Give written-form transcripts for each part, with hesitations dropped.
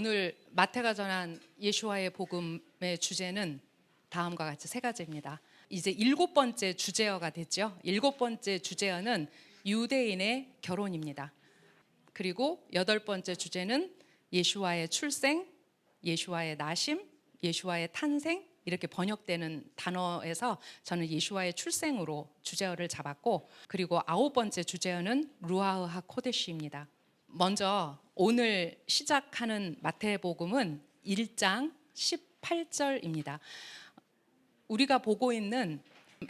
오늘 마태가 전한 예수와의 복음의 주제는 다음과 같이 세 가지입니다. 이제 7번째 주제어가 됐죠. 7번째 주제어는 유대인의 결혼입니다. 그리고 8번째 주제는 예수와의 출생, 예수와의 나심, 예수와의 탄생, 이렇게 번역되는 단어에서 저는 예수와의 출생으로 주제어를 잡았고, 그리고 9번째 주제어는 루아흐 하코데시입니다. 먼저 오늘 시작하는 마태복음은 1장 18절입니다. 우리가 보고 있는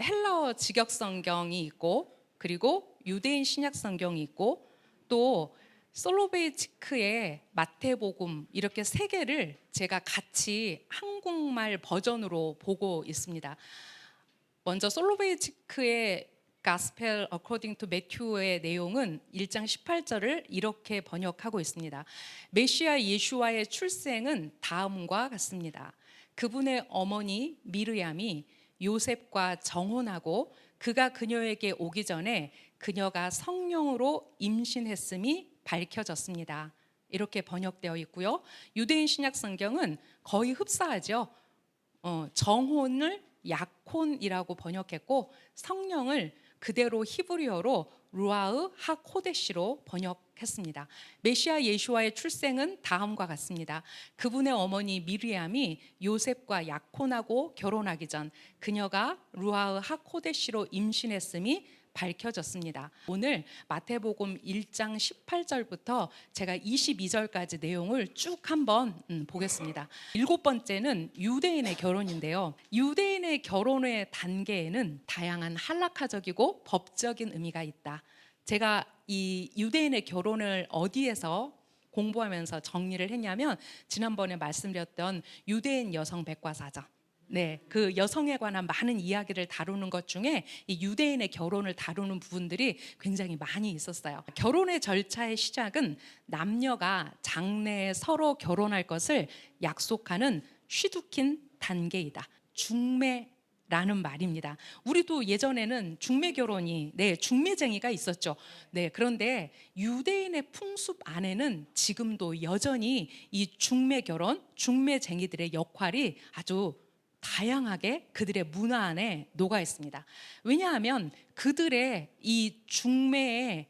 헬라어 직역 성경이 있고, 그리고 유대인 신약 성경이 있고, 또 솔로베이치크의 마태복음, 이렇게 세 개를 제가 같이 한국말 버전으로 보고 있습니다. 먼저 솔로베이치크의 Gospel According to Matthew의 내용은 1장 18절을 이렇게 번역하고 있습니다. 메시아 예수와의 출생은 다음과 같습니다. 그분의 어머니 미르얌이 요셉과 정혼하고 그가 그녀에게 오기 전에 그녀가 성령으로 임신했음이 밝혀졌습니다. 이렇게 번역되어 있고요. 유대인 신약 성경은 거의 흡사하죠. 정혼을 약혼이라고 번역했고, 성령을 그대로 히브리어로 루아흐 하코데시로 번역했습니다. 메시아 예수와의 출생은 다음과 같습니다. 그분의 어머니 미리암이 요셉과 약혼하고 결혼하기 전 그녀가 루아흐 하코데시로 임신했음이 밝혀졌습니다. 오늘 마태복음 1장 18절부터 제가 22절까지 내용을 쭉 한번 보겠습니다. 7번째는 유대인의 결혼인데요. 유대인의 결혼의 단계에는 다양한 한락화적이고 법적인 의미가 있다. 제가 이 유대인의 결혼을 어디에서 공부하면서 정리를 했냐면, 지난번에 말씀드렸던 유대인 여성 백과사전, 그 여성에 관한 많은 이야기를 다루는 것 중에 이 유대인의 결혼을 다루는 부분들이 굉장히 많이 있었어요. 결혼의 절차의 시작은 남녀가 장래에 서로 결혼할 것을 약속하는 쉬두킨 단계이다. 중매라는 말입니다. 우리도 예전에는 중매 결혼이, 중매쟁이가 있었죠. 그런데 유대인의 풍습 안에는 지금도 여전히 이 중매 결혼, 중매쟁이들의 역할이 아주 다양하게 그들의 문화 안에 녹아 있습니다. 왜냐하면 그들의 이 중매의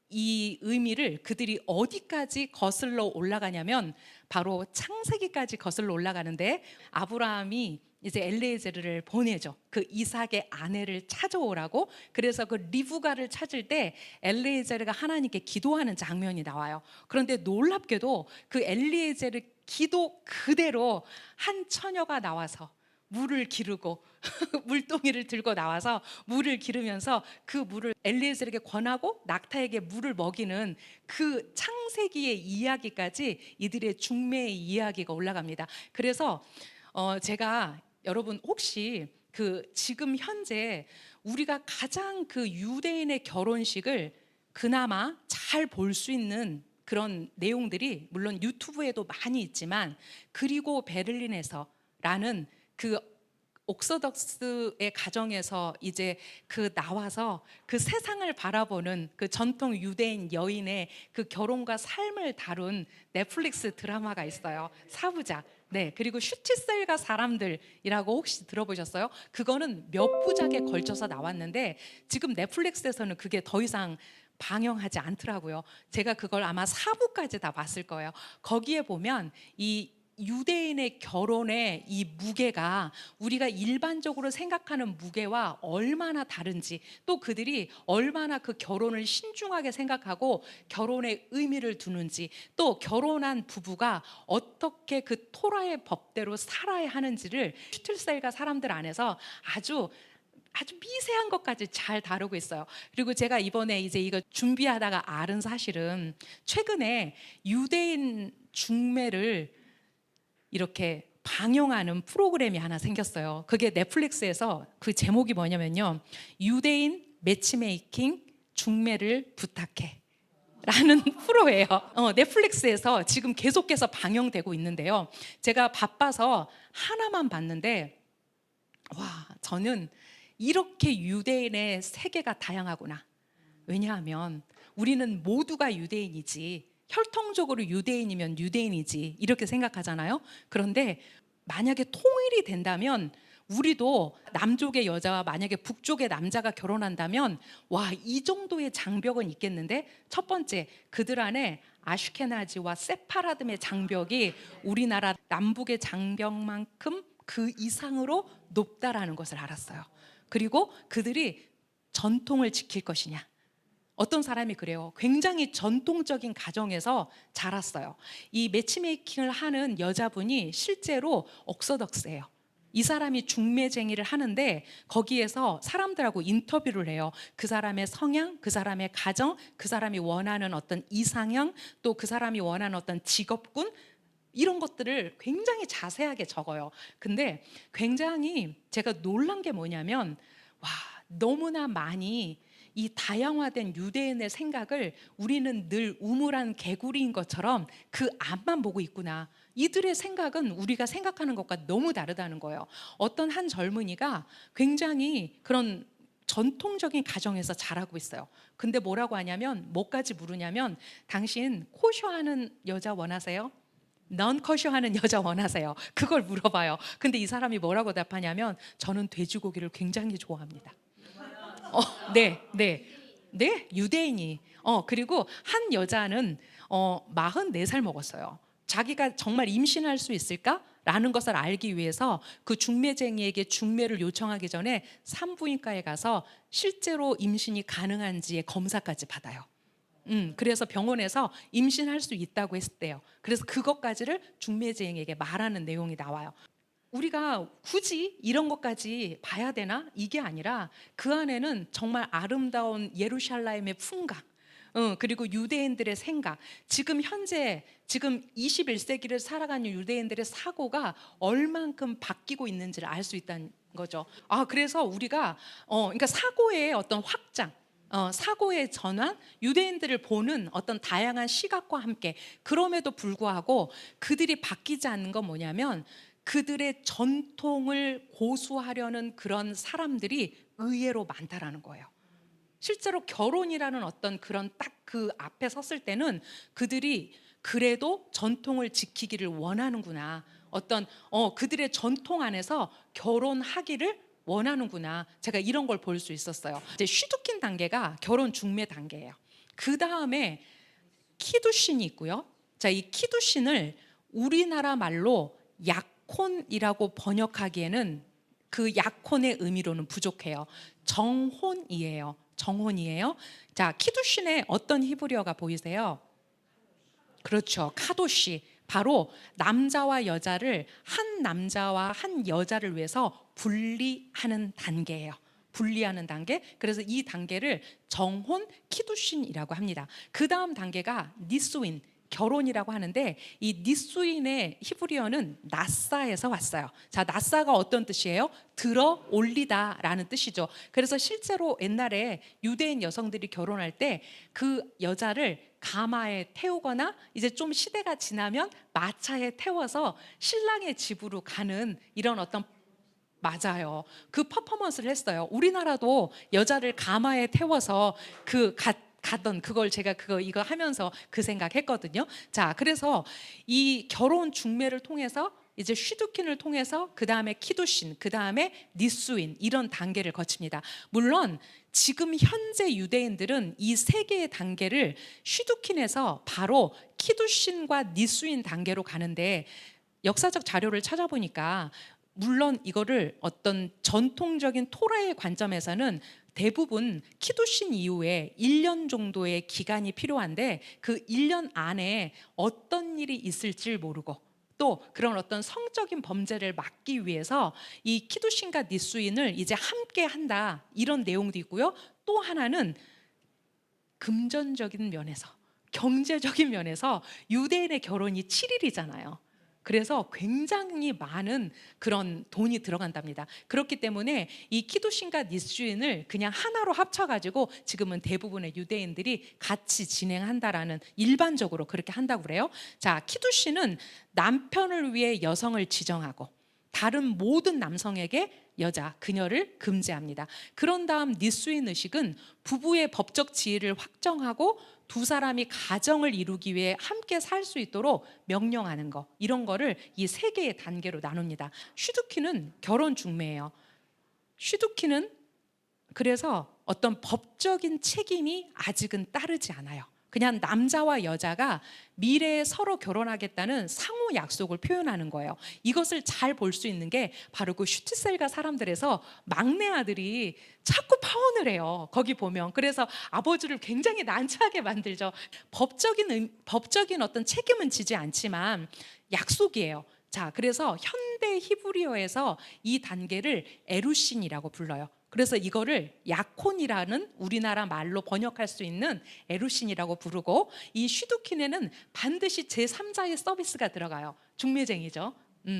이 의미를 그들이 어디까지 거슬러 올라가냐면 바로 창세기까지 거슬러 올라가는데, 아브라함이 이제 엘리에제르를 보내죠. 그 이삭의 아내를 찾아오라고. 그래서 그 리브가를 찾을 때 엘리에제르가 하나님께 기도하는 장면이 나와요. 그런데 놀랍게도 그 엘리에제르 기도 그대로 한 처녀가 나와서 물을 기르고 물동이를 들고 나와서 물을 기르면서 그 물을 엘리에셀에게 권하고 낙타에게 물을 먹이는 그 창세기의 이야기까지 이들의 중매의 이야기가 올라갑니다. 그래서 제가 여러분 혹시 그 지금 현재 우리가 가장 그 유대인의 결혼식을 그나마 잘 볼 수 있는 그런 내용들이 물론 유튜브에도 많이 있지만, 그리고 베를린에서라는 그 옥서덕스의 가정에서 이제 그 나와서 그 세상을 바라보는 그 전통 유대인 여인의 그 결혼과 삶을 다룬 넷플릭스 드라마가 있어요. 사부작. 그리고 슈티셀과 사람들이라고 혹시 들어보셨어요? 그거는 몇 부작에 걸쳐서 나왔는데 지금 넷플릭스에서는 그게 더 이상 방영하지 않더라고요. 제가 그걸 아마 4부까지 다 봤을 거예요. 거기에 보면 이 유대인의 결혼의 이 무게가 우리가 일반적으로 생각하는 무게와 얼마나 다른지, 또 그들이 얼마나 그 결혼을 신중하게 생각하고 결혼의 의미를 두는지, 또 결혼한 부부가 어떻게 그 토라의 법대로 살아야 하는지를 슈틸셀과 사람들 안에서 아주 미세한 것까지 잘 다루고 있어요. 그리고 제가 이번에 이제 이거 준비하다가 알은 사실은 최근에 유대인 중매를 이렇게 방영하는 프로그램이 하나 생겼어요. 그게 넷플릭스에서 그 제목이 뭐냐면요, 유대인 매치메이킹 중매를 부탁해 라는 프로예요. 넷플릭스에서 지금 계속해서 방영되고 있는데요. 제가 바빠서 하나만 봤는데, 와, 저는 이렇게 유대인의 세계가 다양하구나. 왜냐하면 우리는 모두가 유대인이지 혈통적으로 유대인이면 유대인이지 이렇게 생각하잖아요. 그런데 만약에 통일이 된다면 우리도 남쪽의 여자와 만약에 북쪽의 남자가 결혼한다면 와, 이 정도의 장벽은 있겠는데, 첫 번째, 그들 안에 아슈케나지와 세파라즘의 장벽이 우리나라 남북의 장벽만큼 그 이상으로 높다라는 것을 알았어요. 그리고 그들이 전통을 지킬 것이냐. 어떤 사람이 그래요. 굉장히 전통적인 가정에서 자랐어요. 이 매치메이킹을 하는 여자분이 실제로 옥서덕스예요. 이 사람이 중매쟁이를 하는데 거기에서 사람들하고 인터뷰를 해요. 그 사람의 성향, 그 사람의 가정, 그 사람이 원하는 어떤 이상형, 또 그 사람이 원하는 어떤 직업군, 이런 것들을 굉장히 자세하게 적어요. 근데 굉장히 제가 놀란 게 뭐냐면, 와, 너무나 많이 이 다양화된 유대인의 생각을 우리는 늘 우물한 개구리인 것처럼 그 앞만 보고 있구나. 이들의 생각은 우리가 생각하는 것과 너무 다르다는 거예요. 어떤 한 젊은이가 굉장히 그런 전통적인 가정에서 자라고 있어요. 근데 뭐라고 하냐면, 뭐까지 물으냐면, 당신 코셔하는 여자 원하세요? 넌 커셔하는 여자 원하세요? 그걸 물어봐요. 근데 이 사람이 뭐라고 답하냐면, 저는 돼지고기를 굉장히 좋아합니다. 네, 네, 네, 유대인이. 그리고 한 여자는 44살 먹었어요. 자기가 정말 임신할 수 있을까? 라는 것을 알기 위해서 그 중매쟁이에게 중매를 요청하기 전에 산부인과에 가서 실제로 임신이 가능한지의 검사까지 받아요. 그래서 병원에서 임신할 수 있다고 했대요. 그래서 그것까지를 중매쟁이에게 말하는 내용이 나와요. 우리가 굳이 이런 것까지 봐야 되나? 이게 아니라 그 안에는 정말 아름다운 예루살렘의 풍광, 그리고 유대인들의 생각, 지금 현재 지금 21세기를 살아가는 유대인들의 사고가 얼만큼 바뀌고 있는지를 알 수 있다는 거죠. 그래서 우리가 그러니까 사고의 어떤 확장, 사고의 전환, 유대인들을 보는 어떤 다양한 시각과 함께, 그럼에도 불구하고 그들이 바뀌지 않는 건 뭐냐면, 그들의 전통을 고수하려는 그런 사람들이 의외로 많다라는 거예요. 실제로 결혼이라는 어떤 그런 딱 그 앞에 섰을 때는 그들이 그래도 전통을 지키기를 원하는구나. 어떤 그들의 전통 안에서 결혼하기를 원하는구나. 제가 이런 걸 볼 수 있었어요. 이제 슈두킨 단계가 결혼 중매 단계예요. 그 다음에 키두신이 있고요. 자, 이 키두신을 우리나라 말로 약혼이라고 번역하기에는 그 약혼의 의미로는 부족해요. 정혼이에요. 정혼이에요. 자, 키두신의 어떤 히브리어가 보이세요? 그렇죠. 카도시. 바로 남자와 여자를, 한 남자와 한 여자를 위해서 분리하는 단계예요. 분리하는 단계. 그래서 이 단계를 정혼 키두신이라고 합니다. 그 다음 단계가 니수인, 결혼이라고 하는데, 이 니수인의 히브리어는 나사에서 왔어요. 자, 나사가 어떤 뜻이에요? 들어 올리다라는 뜻이죠. 그래서 실제로 옛날에 유대인 여성들이 결혼할 때 그 여자를 가마에 태우거나 이제 좀 시대가 지나면 마차에 태워서 신랑의 집으로 가는 이런 어떤, 맞아요. 그 퍼포먼스를 했어요. 우리나라도 여자를 가마에 태워서 가던 그걸 제가 이거 하면서 그 생각했거든요. 자, 그래서 이 결혼 중매를 통해서 이제 슈두킨을 통해서 그 다음에 키두신, 그 다음에 니수인, 이런 단계를 거칩니다. 물론 지금 현재 유대인들은 이 세 개의 단계를 슈두킨에서 바로 키두신과 니수인 단계로 가는데, 역사적 자료를 찾아보니까 물론 이거를 어떤 전통적인 토라의 관점에서는 대부분 키두신 이후에 1년 정도의 기간이 필요한데, 그 1년 안에 어떤 일이 있을지 모르고 또 그런 어떤 성적인 범죄를 막기 위해서 이 키두신과 니수인을 이제 함께 한다, 이런 내용도 있고요. 또 하나는 금전적인 면에서, 경제적인 면에서 유대인의 결혼이 7일이잖아요. 그래서 굉장히 많은 그런 돈이 들어간답니다. 그렇기 때문에 이 키두신과 니수인을 그냥 하나로 합쳐가지고 지금은 대부분의 유대인들이 같이 진행한다라는, 일반적으로 그렇게 한다고 그래요. 자, 키두신은 남편을 위해 여성을 지정하고 다른 모든 남성에게 여자, 그녀를 금지합니다. 그런 다음 니스인 의식은 부부의 법적 지위를 확정하고 두 사람이 가정을 이루기 위해 함께 살 수 있도록 명령하는 거, 이런 거를 이 세 개의 단계로 나눕니다. 슈두키는 결혼 중매예요. 슈두키는 그래서 어떤 법적인 책임이 아직은 따르지 않아요. 그냥 남자와 여자가 미래에 서로 결혼하겠다는 상호 약속을 표현하는 거예요. 이것을 잘 볼 수 있는 게 바로 그 슈트셀가 사람들에서 막내 아들이 자꾸 파혼을 해요. 거기 보면. 그래서 아버지를 굉장히 난처하게 만들죠. 법적인 어떤 책임은 지지 않지만 약속이에요. 자, 그래서 현대 히브리어에서 이 단계를 에루신이라고 불러요. 그래서 이거를 야콘이라는 우리나라 말로 번역할 수 있는 에루신이라고 부르고, 이 슈두킨에는 반드시 제3자의 서비스가 들어가요. 중매쟁이죠.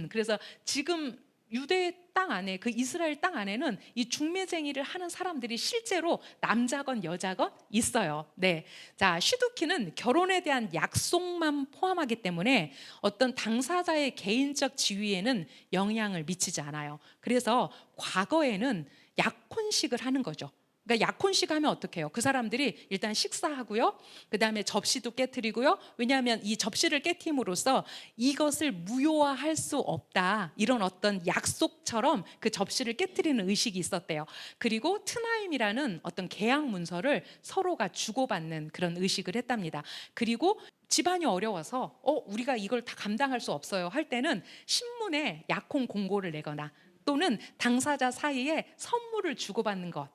그래서 지금 유대 땅 안에, 그 이스라엘 땅 안에는 이 중매쟁이를 하는 사람들이 실제로 남자건 여자건 있어요. 네. 자, 슈두키는 결혼에 대한 약속만 포함하기 때문에 어떤 당사자의 개인적 지위에는 영향을 미치지 않아요. 그래서 과거에는 약혼식을 하는 거죠. 그러니까 약혼식 하면 어떻게 해요? 그 사람들이 일단 식사하고요. 그 다음에 접시도 깨트리고요. 왜냐하면 이 접시를 깨트림으로써 이것을 무효화할 수 없다, 이런 어떤 약속처럼 그 접시를 깨트리는 의식이 있었대요. 그리고 트나임이라는 어떤 계약 문서를 서로가 주고받는 그런 의식을 했답니다. 그리고 집안이 어려워서 우리가 이걸 다 감당할 수 없어요 할 때는 신문에 약혼 공고를 내거나 또는 당사자 사이에 선물을 주고받는 것,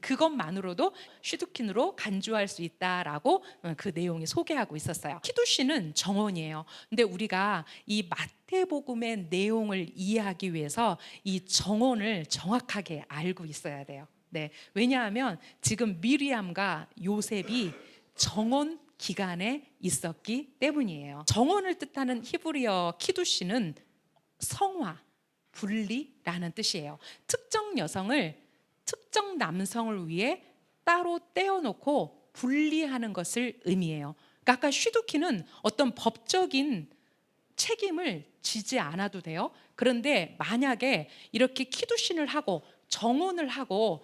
그것만으로도 슈두킨으로 간주할 수 있다라고 그 내용이 소개하고 있었어요. 키두시는 정언이에요. 근데 우리가 이 마태복음의 내용을 이해하기 위해서 이 정언을 정확하게 알고 있어야 돼요. 네, 왜냐하면 지금 미리암과 요셉이 정언 기간에 있었기 때문이에요. 정언을 뜻하는 히브리어 키두시는 성화, 분리라는 뜻이에요. 특정 여성을 특정 남성을 위해 따로 떼어놓고 분리하는 것을 의미해요. 그러니까 아까 슈두키는 어떤 법적인 책임을 지지 않아도 돼요. 그런데 만약에 이렇게 키두신을 하고 정혼을 하고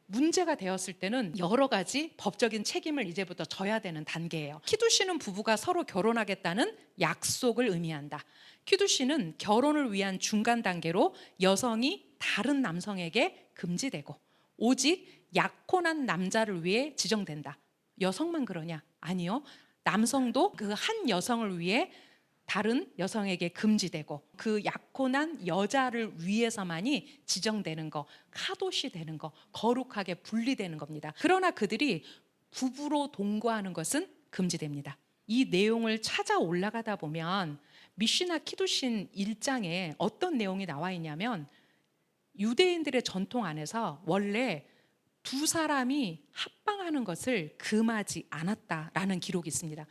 문제가 되었을 때는 여러 가지 법적인 책임을 이제부터 져야 되는 단계예요. 키두신은 부부가 서로 결혼하겠다는 약속을 의미한다. 키두신은 결혼을 위한 중간 단계로 여성이 다른 남성에게 금지되고 오직 약혼한 남자를 위해 지정된다. 여성만 그러냐? 아니요. 남성도 그 한 여성을 위해 다른 여성에게 금지되고 그 약혼한 여자를 위해서만이 지정되는 거, 카도시 되는 거, 거룩하게 분리되는 겁니다. 그러나 그들이 부부로 동거하는 것은 금지됩니다. 이 내용을 찾아 올라가다 보면 미시나 키두신 1장에 어떤 내용이 나와 있냐면 유대인들의 전통 안에서 원래 두 사람이 합방하는 것을 금하지 않았다라는 기록이 있습니다.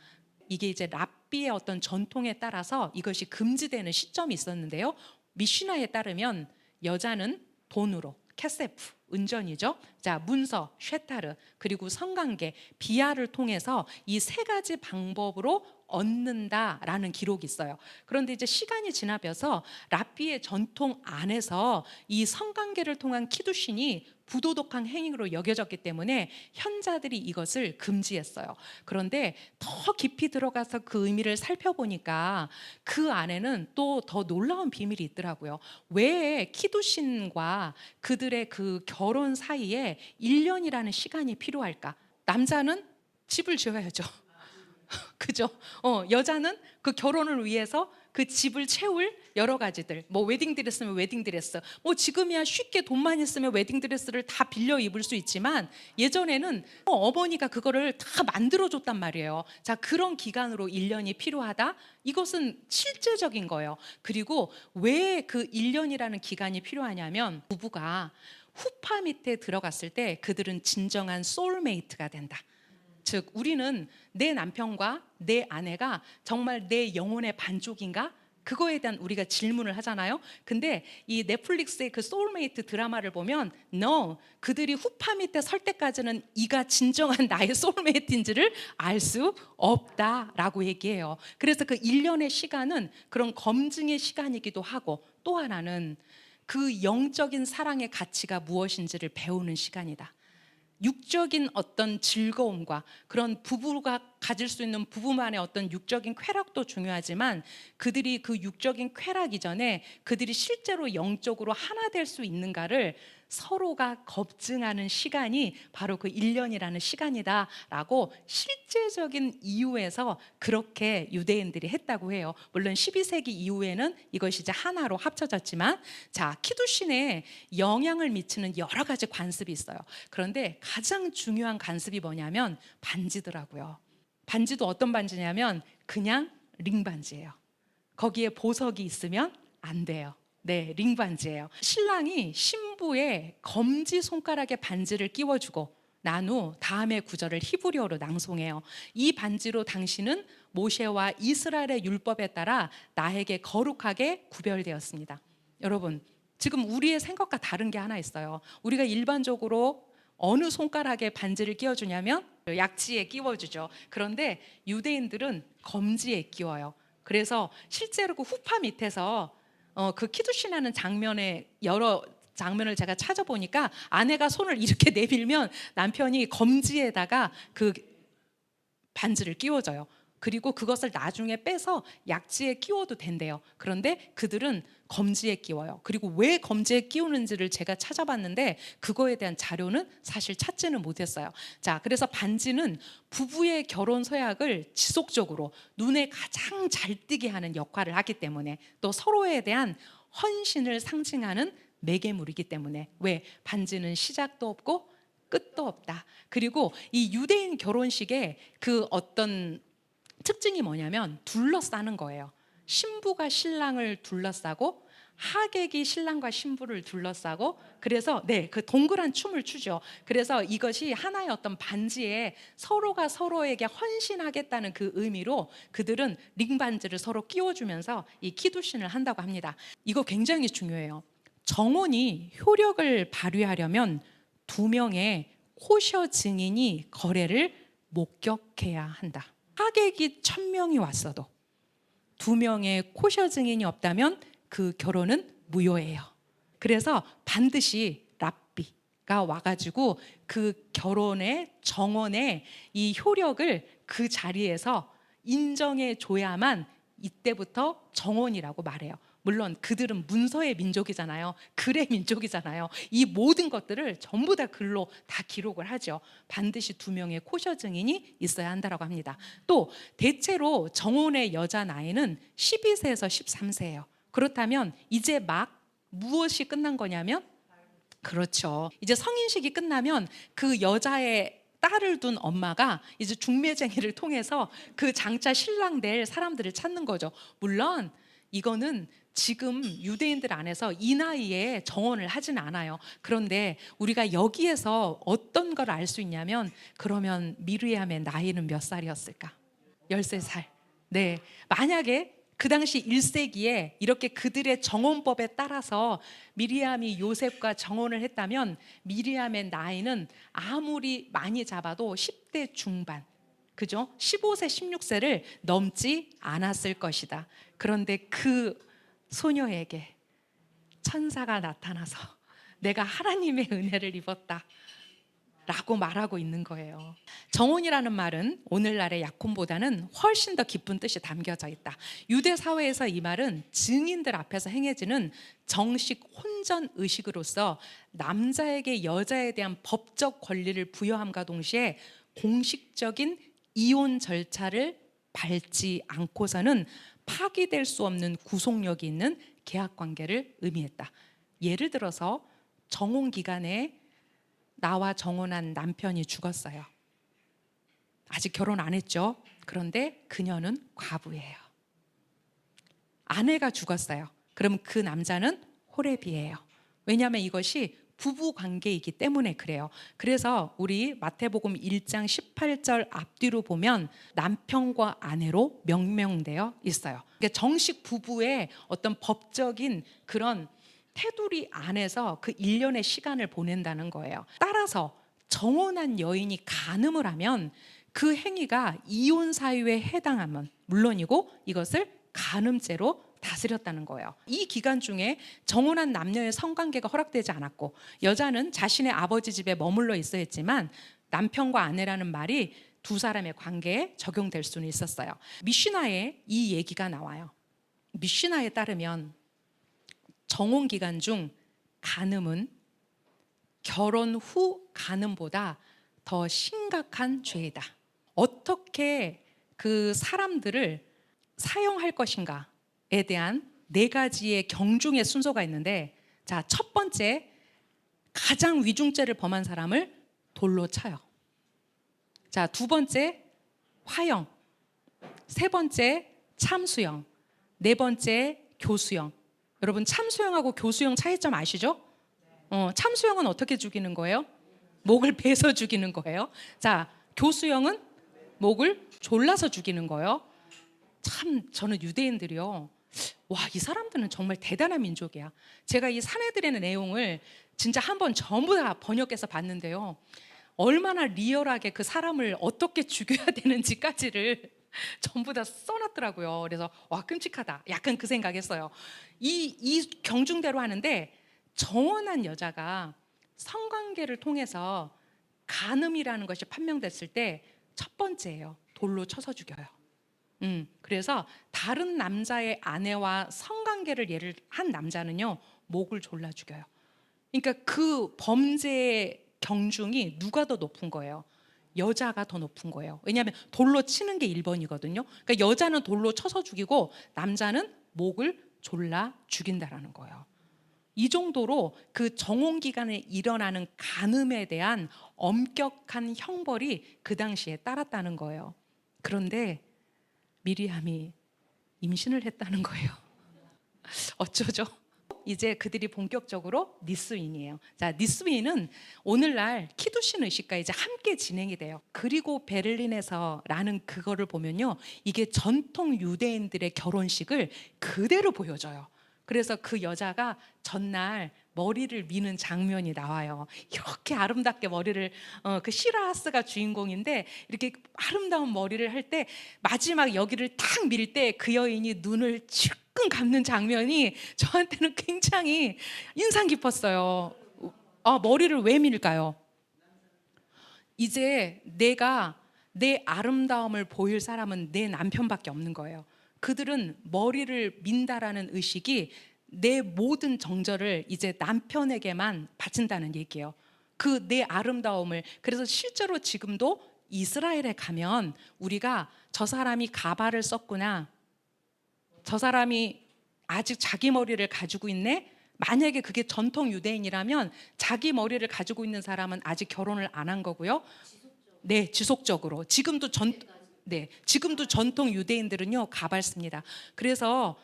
이게 이제 랍비의 어떤 전통에 따라서 이것이 금지되는 시점이 있었는데요. 미시나에 따르면 여자는 돈으로, 캐세프, 은전이죠. 자, 문서, 쉐타르, 그리고 성관계, 비하를 통해서 이 세 가지 방법으로 얻는다라는 기록이 있어요. 그런데 이제 시간이 지나면서 랍비의 전통 안에서 이 성관계를 통한 키두신이 부도덕한 행위로 여겨졌기 때문에 현자들이 이것을 금지했어요. 그런데 더 깊이 들어가서 그 의미를 살펴보니까 그 안에는 또 더 놀라운 비밀이 있더라고요. 왜 키두신과 그들의 그 결혼 사이에 1년이라는 시간이 필요할까? 남자는 집을 지어야죠. 그죠? 여자는 그 결혼을 위해서 그 집을 채울 여러 가지들, 뭐 웨딩드레스면 웨딩드레스, 뭐 지금이야 쉽게 돈만 있으면 웨딩드레스를 다 빌려 입을 수 있지만 예전에는 어머니가 그거를 다 만들어줬단 말이에요. 자, 그런 기간으로 1년이 필요하다? 이것은 실제적인 거예요. 그리고 왜 그 1년이라는 기간이 필요하냐면 부부가 후파 밑에 들어갔을 때 그들은 진정한 소울메이트가 된다. 즉 우리는 내 남편과 내 아내가 정말 내 영혼의 반쪽인가? 그거에 대한 우리가 질문을 하잖아요. 근데 이 넷플릭스의 그 소울메이트 드라마를 보면 no, 그들이 후파 밑에 설 때까지는 이가 진정한 나의 소울메이트인지를 알 수 없다라고 얘기해요. 그래서 그 1년의 시간은 그런 검증의 시간이기도 하고, 또 하나는 그 영적인 사랑의 가치가 무엇인지를 배우는 시간이다. 육적인 어떤 즐거움과 그런 부부가 가질 수 있는 부부만의 어떤 육적인 쾌락도 중요하지만 그들이 그 육적인 쾌락 이전에 그들이 실제로 영적으로 하나 될 수 있는가를 서로가 검증하는 시간이 바로 그 1년이라는 시간이다라고 실제적인 이유에서 그렇게 유대인들이 했다고 해요. 물론 12세기 이후에는 이것이 이제 하나로 합쳐졌지만, 자, 키두신에 영향을 미치는 여러 가지 관습이 있어요. 그런데 가장 중요한 관습이 뭐냐면 반지더라고요. 반지도 어떤 반지냐면 그냥 링 반지예요. 거기에 보석이 있으면 안 돼요. 네, 링 반지예요. 신랑이 신부의 검지 손가락에 반지를 끼워주고 난 후 다음의 구절을 히브리어로 낭송해요. 이 반지로 당신은 모세와 이스라엘의 율법에 따라 나에게 거룩하게 구별되었습니다. 여러분, 지금 우리의 생각과 다른 게 하나 있어요. 우리가 일반적으로 어느 손가락에 반지를 끼워주냐면 약지에 끼워주죠. 그런데 유대인들은 검지에 끼워요. 그래서 실제로 그 후파 밑에서 그 키두신하는 장면의 여러 장면을 제가 찾아보니까 아내가 손을 이렇게 내밀면 남편이 검지에다가 그 반지를 끼워줘요. 그리고 그것을 나중에 빼서 약지에 끼워도 된대요. 그런데 그들은 검지에 끼워요. 그리고 왜 검지에 끼우는지를 제가 찾아봤는데 그거에 대한 자료는 사실 찾지는 못했어요. 자, 그래서 반지는 부부의 결혼 서약을 지속적으로 눈에 가장 잘 띄게 하는 역할을 하기 때문에, 또 서로에 대한 헌신을 상징하는 매개물이기 때문에, 왜? 반지는 시작도 없고 끝도 없다. 그리고 이 유대인 결혼식에 그 어떤 특징이 뭐냐면 둘러싸는 거예요. 신부가 신랑을 둘러싸고 하객이 신랑과 신부를 둘러싸고, 그래서 그 동그란 춤을 추죠. 그래서 이것이 하나의 어떤 반지에 서로가 서로에게 헌신하겠다는 그 의미로 그들은 링 반지를 서로 끼워주면서 이 키두신을 한다고 합니다. 이거 굉장히 중요해요. 정혼이 효력을 발휘하려면 2명의 코셔 증인이 거래를 목격해야 한다. 하객이 1000명이 왔어도 2명의 코셔 증인이 없다면 그 결혼은 무효예요. 그래서 반드시 랍비가 와가지고 그 결혼의 정원의 이 효력을 그 자리에서 인정해 줘야만 이때부터 정원이라고 말해요. 물론 그들은 문서의 민족이잖아요. 글의 민족이잖아요. 이 모든 것들을 전부 다 글로 다 기록을 하죠. 반드시 2명의 코셔 증인이 있어야 한다고 합니다. 또 대체로 정혼의 여자 나이는 12세에서 13세예요. 그렇다면 이제 막 무엇이 끝난 거냐면, 그렇죠, 이제 성인식이 끝나면 그 여자의 딸을 둔 엄마가 이제 중매쟁이를 통해서 그 장차 신랑 될 사람들을 찾는 거죠. 물론 이거는 지금 유대인들 안에서 이 나이에 정혼을 하진 않아요. 그런데 우리가 여기에서 어떤 걸 알 수 있냐면, 그러면 미르암의 나이는 몇 살이었을까? 13살. 네, 만약에 그 당시 1세기에 이렇게 그들의 정혼법에 따라서 미리암이 요셉과 정혼을 했다면 미리암의 나이는 아무리 많이 잡아도 10대 중반, 그죠? 15세, 16세를 넘지 않았을 것이다. 그런데 그 소녀에게 천사가 나타나서 내가 하나님의 은혜를 입었다 라고 말하고 있는 거예요. 정혼이라는 말은 오늘날의 약혼보다는 훨씬 더 깊은 뜻이 담겨져 있다. 유대 사회에서 이 말은 증인들 앞에서 행해지는 정식 혼전 의식으로서 남자에게 여자에 대한 법적 권리를 부여함과 동시에 공식적인 이혼 절차를 밟지 않고서는 파기될 수 없는 구속력이 있는 계약 관계를 의미했다. 예를 들어서 정혼 기간에 나와 정혼한 남편이 죽었어요. 아직 결혼 안 했죠. 그런데 그녀는 과부예요. 아내가 죽었어요. 그럼 그 남자는 호레비예요. 왜냐하면 이것이 부부 관계이기 때문에 그래요. 그래서 우리 마태복음 1장 18절 앞뒤로 보면 남편과 아내로 명명되어 있어요. 그러니까 정식 부부의 어떤 법적인 그런 테두리 안에서 그 1년의 시간을 보낸다는 거예요. 따라서 정혼한 여인이 간음을 하면 그 행위가 이혼 사유에 해당하면 물론이고 이것을 간음죄로 다 다스렸다는 거예요. 이 기간 중에 정혼한 남녀의 성관계가 허락되지 않았고 여자는 자신의 아버지 집에 머물러 있어야 했지만 남편과 아내라는 말이 두 사람의 관계에 적용될 수는 있었어요. 미시나에 이 얘기가 나와요. 미시나에 따르면 정혼 기간 중 간음은 결혼 후 간음보다 더 심각한 죄이다. 어떻게 그 사람들을 사용할 것인가에 대한 네 가지의 경중의 순서가 있는데, 자, 첫 번째, 가장 위중죄를 범한 사람을 돌로 쳐요. 자, 두 번째, 화형. 세 번째, 참수형. 네 번째, 교수형. 여러분, 참수형하고 교수형 차이점 아시죠? 참수형은 어떻게 죽이는 거예요? 목을 베서 죽이는 거예요. 자, 교수형은 목을 졸라서 죽이는 거예요. 참, 저는 유대인들이요, 와, 이 사람들은 정말 대단한 민족이야. 제가 이 사내들의 내용을 진짜 한번 전부 다 번역해서 봤는데요, 얼마나 리얼하게 그 사람을 어떻게 죽여야 되는지까지를 전부 다 써놨더라고요. 그래서 와, 끔찍하다, 약간 그 생각했어요. 이 경중대로 하는데, 정혼한 여자가 성관계를 통해서 간음이라는 것이 판명됐을 때 첫 번째예요. 돌로 쳐서 죽여요. 그래서 다른 남자의 아내와 성관계를 예를 한 남자는요, 목을 졸라 죽여요. 그러니까 그 범죄의 경중이 누가 더 높은 거예요? 여자가 더 높은 거예요. 왜냐하면 돌로 치는 게 1번이거든요. 그러니까 여자는 돌로 쳐서 죽이고 남자는 목을 졸라 죽인다라는 거예요. 이 정도로 그 정혼 기간에 일어나는 간음에 대한 엄격한 형벌이 그 당시에 따랐다는 거예요. 그런데 미리암이 임신을 했다는 거예요. 어쩌죠? 이제 그들이 본격적으로 니스윈이에요. 자, 니스윈은 오늘날 키두신 의식과 이제 함께 진행이 돼요. 그리고 베를린에서라는 그거를 보면요, 이게 전통 유대인들의 결혼식을 그대로 보여줘요. 그래서 그 여자가 전날 머리를 미는 장면이 나와요. 이렇게 아름답게 머리를, 그 시라하스가 주인공인데 이렇게 아름다운 머리를 할 때 마지막 여기를 탁 밀 때 그 여인이 눈을 질끈 감는 장면이 저한테는 굉장히 인상 깊었어요. 머리를 왜 밀까요? 이제 내가 내 아름다움을 보일 사람은 내 남편밖에 없는 거예요. 그들은 머리를 민다라는 의식이 내 모든 정절을 이제 남편에게만 바친다는 얘기예요. 그 내 아름다움을. 그래서 실제로 지금도 이스라엘에 가면 우리가 저 사람이 가발을 썼구나, 저 사람이 아직 자기 머리를 가지고 있네, 만약에 그게 전통 유대인이라면 자기 머리를 가지고 있는 사람은 아직 결혼을 안 한 거고요. 네, 지속적으로 지금도 전통 유대인들은요, 가발 씁니다. 그래서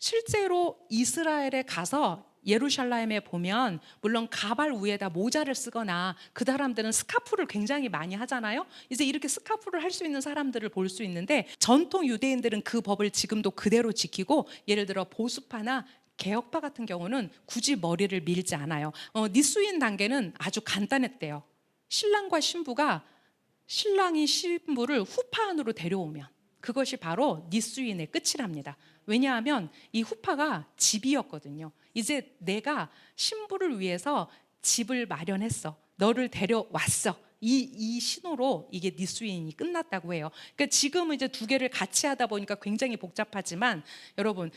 실제로 이스라엘에 가서 예루살렘에 보면 물론 가발 위에다 모자를 쓰거나 그 사람들은 스카프를 굉장히 많이 하잖아요. 이제 이렇게 스카프를 할 수 있는 사람들을 볼 수 있는데, 전통 유대인들은 그 법을 지금도 그대로 지키고, 예를 들어 보수파나 개혁파 같은 경우는 굳이 머리를 밀지 않아요. 니수인 단계는 아주 간단했대요. 신랑과 신부가, 신랑이 신부를 후파 안으로 데려오면 그것이 바로 니수인의 끝이랍니다. 왜냐하면 이 후파가 집이었거든요. 이제 내가 신부를 위해서 집을 마련했어, 너를 데려왔어, 이 신호로 이게 니수인이 끝났다고 해요. 그러니까 지금은 이제 두 개를 같이 하다 보니까 굉장히 복잡하지만, 여러분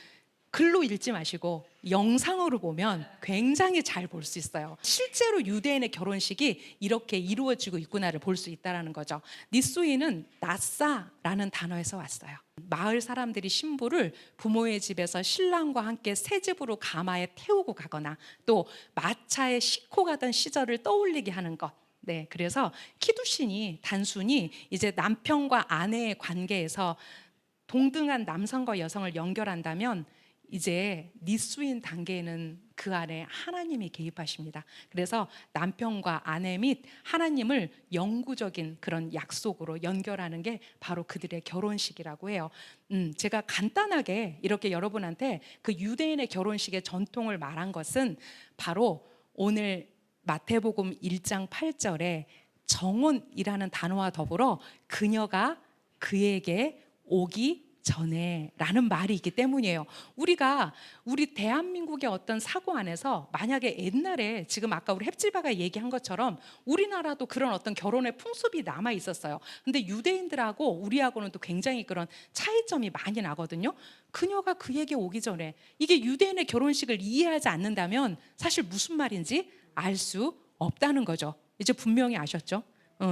글로 읽지 마시고 영상으로 보면 굉장히 잘 볼 수 있어요. 실제로 유대인의 결혼식이 이렇게 이루어지고 있구나를 볼 수 있다는 거죠. 니수인은 나사라는 단어에서 왔어요. 마을 사람들이 신부를 부모의 집에서 신랑과 함께 새 집으로 가마에 태우고 가거나 또 마차에 싣고 가던 시절을 떠올리게 하는 것. 네, 그래서 키두신이 단순히 이제 남편과 아내의 관계에서 동등한 남성과 여성을 연결한다면, 이제 니수인 단계에는 그 안에 하나님이 개입하십니다. 그래서 남편과 아내 및 하나님을 영구적인 그런 약속으로 연결하는 게 바로 그들의 결혼식이라고 해요. 제가 간단하게 이렇게 여러분한테 그 유대인의 결혼식의 전통을 말한 것은 바로 오늘 마태복음 1장 8절에 정혼이라는 단어와 더불어 그녀가 그에게 오기 전에라는 말이 있기 때문이에요. 우리 대한민국의 어떤 사고 안에서 만약에 옛날에 지금 아까 우리 헵지바가 얘기한 것처럼 우리나라도 그런 어떤 결혼의 풍습이 남아 있었어요. 근데 유대인들하고 우리하고는 또 굉장히 그런 차이점이 많이 나거든요. 그녀가 그에게 오기 전에 이게 유대인의 결혼식을 이해하지 않는다면 사실 무슨 말인지 알 수 없다는 거죠. 이제 분명히 아셨죠?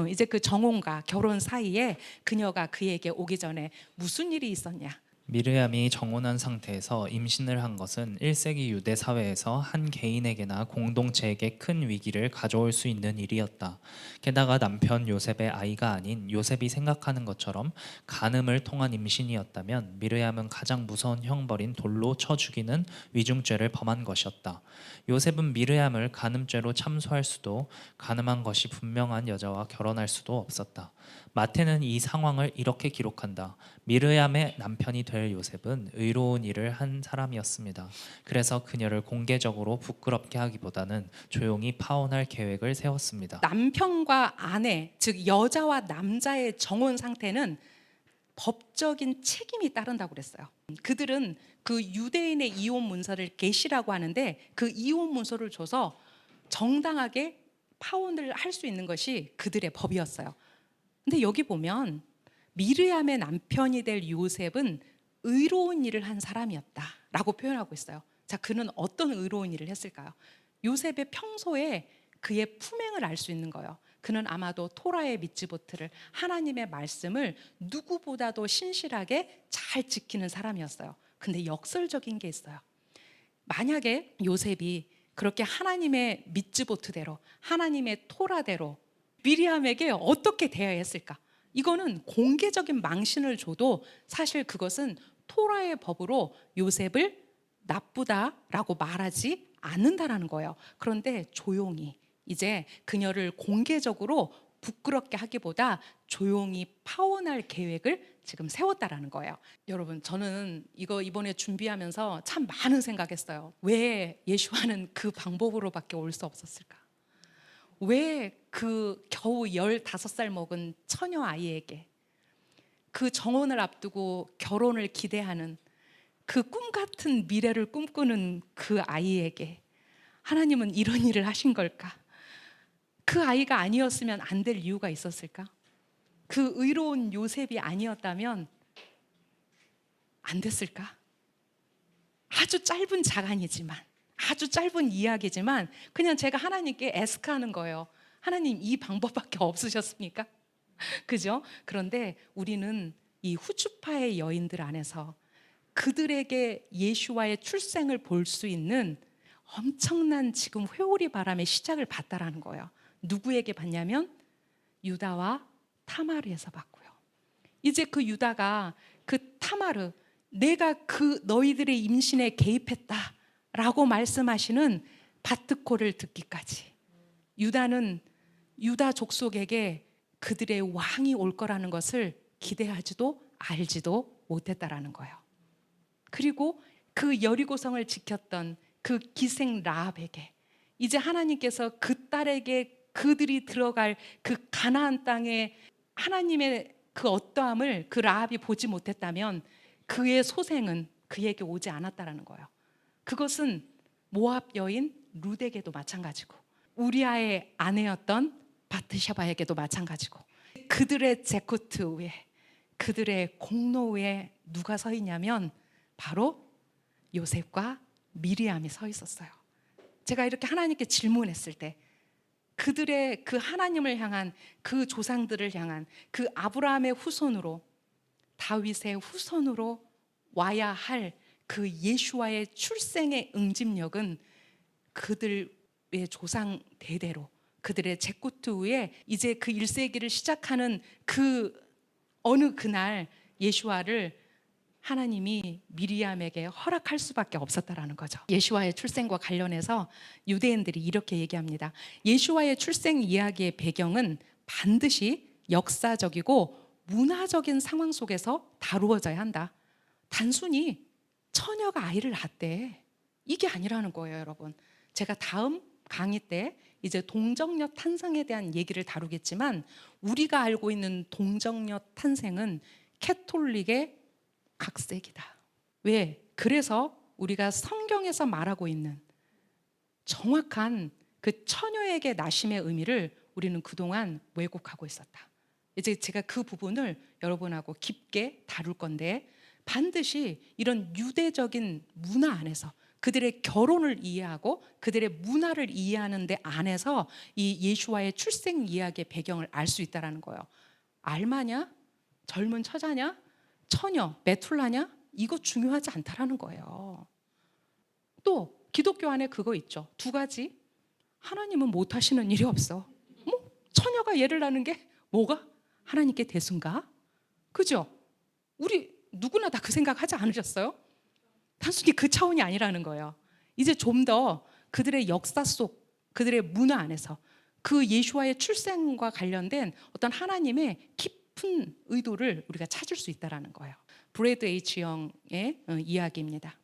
이제 그 정혼과 결혼 사이에 그녀가 그에게 오기 전에 무슨 일이 있었냐? 미르암이 정혼한 상태에서 임신을 한 것은 1세기 유대 사회에서 한 개인에게나 공동체에게 큰 위기를 가져올 수 있는 일이었다. 게다가 남편 요셉의 아이가 아닌 요셉이 생각하는 것처럼 간음을 통한 임신이었다면 미르암은 가장 무서운 형벌인 돌로 쳐 죽이는 위중죄를 범한 것이었다. 요셉은 미르암을 간음죄로 참소할 수도 간음한 것이 분명한 여자와 결혼할 수도 없었다. 마태는 이 상황을 이렇게 기록한다. 미르암의 남편이 될 요셉은 의로운 일을 한 사람이었습니다. 그래서 그녀를 공개적으로 부끄럽게 하기보다는 조용히 파혼할 계획을 세웠습니다. 남편과 아내, 즉 여자와 남자의 정혼 상태는 법적인 책임이 따른다고 그랬어요. 그들은 그 유대인의 이혼 문서를 계시라고 하는데 그 이혼 문서를 줘서 정당하게 파혼을 할 수 있는 것이 그들의 법이었어요. 근데 여기 보면 미르암의 남편이 될 요셉은 의로운 일을 한 사람이었다라고 표현하고 있어요. 자, 그는 어떤 의로운 일을 했을까요? 요셉의 평소에 그의 품행을 알 수 있는 거예요. 그는 아마도 토라의 미츠보트를 하나님의 말씀을 누구보다도 신실하게 잘 지키는 사람이었어요. 근데 역설적인 게 있어요. 만약에 요셉이 그렇게 하나님의 미츠보트대로 하나님의 토라대로 미리암에게 어떻게 대해했을까? 이거는 공개적인 망신을 줘도 사실 그것은 토라의 법으로 요셉을 나쁘다라고 말하지 않는다라는 거예요. 그런데 조용히 이제 그녀를 공개적으로 부끄럽게 하기보다 조용히 파혼할 계획을 지금 세웠다라는 거예요. 여러분, 저는 이거 이번에 준비하면서 참 많은 생각했어요. 왜 예수와는 그 방법으로밖에 올 수 없었을까? 왜 그 겨우 15살 먹은 처녀 아이에게 그 정혼을 앞두고 결혼을 기대하는 그 꿈 같은 미래를 꿈꾸는 그 아이에게 하나님은 이런 일을 하신 걸까? 그 아이가 아니었으면 안 될 이유가 있었을까? 그 의로운 요셉이 아니었다면 안 됐을까? 아주 짧은 자간이지만, 아주 짧은 이야기지만 그냥 제가 하나님께 애스크하는 거예요. 하나님, 이 방법밖에 없으셨습니까? 그죠? 그런데 우리는 이 후추파의 여인들 안에서 그들에게 예수와의 출생을 볼 수 있는 엄청난 지금 회오리 바람의 시작을 봤다라는 거예요. 누구에게 봤냐면 유다와 타마르에서 봤고요. 이제 그 유다가 그 타마르, 내가 그 너희들의 임신에 개입했다라고 말씀하시는 바트코를 듣기까지 유다는 유다 족속에게 그들의 왕이 올 거라는 것을 기대하지도 알지도 못했다라는 거예요. 그리고 그 여리고성을 지켰던 그 기생 라합에게 이제 하나님께서 그 딸에게 그들이 들어갈 그 가나안 땅에 하나님의 그 어떠함을 그 라합이 보지 못했다면 그의 소생은 그에게 오지 않았다라는 거예요. 그것은 모압 여인 룻에게도 마찬가지고 우리아의 아내였던 바트샤바에게도 마찬가지고 그들의 제코트 위에 그들의 공로 위에 누가 서 있냐면 바로 요셉과 미리암이 서 있었어요. 제가 이렇게 하나님께 질문했을 때 그들의 그 하나님을 향한 그 조상들을 향한 그 아브라함의 후손으로 다윗의 후손으로 와야 할 그 예수와의 출생의 응집력은 그들의 조상 대대로 그들의 제코트 위에 이제 그 1세기를 시작하는 그 어느 그날 예수와를 하나님이 미리암에게 허락할 수밖에 없었다라는 거죠. 예수와의 출생과 관련해서 유대인들이 이렇게 얘기합니다. 예수와의 출생 이야기의 배경은 반드시 역사적이고 문화적인 상황 속에서 다루어져야 한다. 단순히 처녀가 아이를 낳았대, 이게 아니라는 거예요, 여러분. 제가 다음 강의 때 이제 동정녀 탄생에 대한 얘기를 다루겠지만 우리가 알고 있는 동정녀 탄생은 캐톨릭의 각색이다. 왜? 그래서 우리가 성경에서 말하고 있는 정확한 그 처녀에게 나심의 의미를 우리는 그동안 왜곡하고 있었다. 이제 제가 그 부분을 여러분하고 깊게 다룰 건데, 반드시 이런 유대적인 문화 안에서 그들의 결혼을 이해하고 그들의 문화를 이해하는 데 안에서 이 예수와의 출생 이야기의 배경을 알 수 있다는 거예요. 알마냐? 젊은 처자냐? 처녀, 메툴라냐? 이거 중요하지 않다라는 거예요. 또 기독교 안에 그거 있죠. 두 가지. 하나님은 못 하시는 일이 없어. 뭐 처녀가 예를 낳는 게 뭐가 하나님께 대수인가? 그죠? 우리 누구나 다 그 생각하지 않으셨어요? 단순히 그 차원이 아니라는 거예요. 이제 좀 더 그들의 역사 속, 그들의 문화 안에서 그 예수와의 출생과 관련된 어떤 하나님의 깊은 의도를 우리가 찾을 수 있다는 거예요. 브래드 H. 영의 이야기입니다.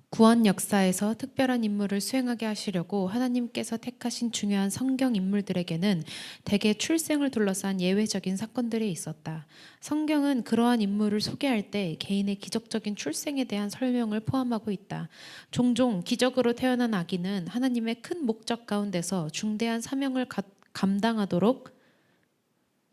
구원 역사에서 특별한 임무를 수행하게 하시려고 하나님께서 택하신 중요한 성경 인물들에게는 대개 출생을 둘러싼 예외적인 사건들이 있었다. 성경은 그러한 인물을 소개할 때 개인의 기적적인 출생에 대한 설명을 포함하고 있다. 종종 기적으로 태어난 아기는 하나님의 큰 목적 가운데서 중대한 사명을 감당하도록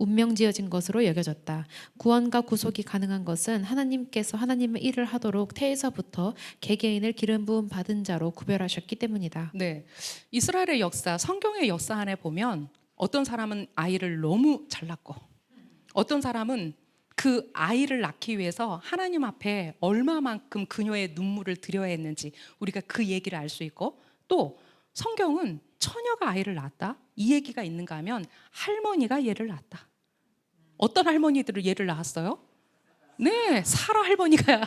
운명지어진 것으로 여겨졌다. 구원과 구속이 가능한 것은 하나님께서 하나님의 일을 하도록 태에서부터 개개인을 기름 부음 받은 자로 구별하셨기 때문이다. 네, 이스라엘의 역사, 성경의 역사 안에 보면 어떤 사람은 아이를 너무 잘 낳고 어떤 사람은 그 아이를 낳기 위해서 하나님 앞에 얼마만큼 그녀의 눈물을 들여야 했는지 우리가 그 얘기를 알 수 있고, 또 성경은 처녀가 아이를 낳았다 이 얘기가 있는가 하면 할머니가 얘를 낳았다. 어떤 할머니들을 얘를 낳았어요? 네, 사라 할머니가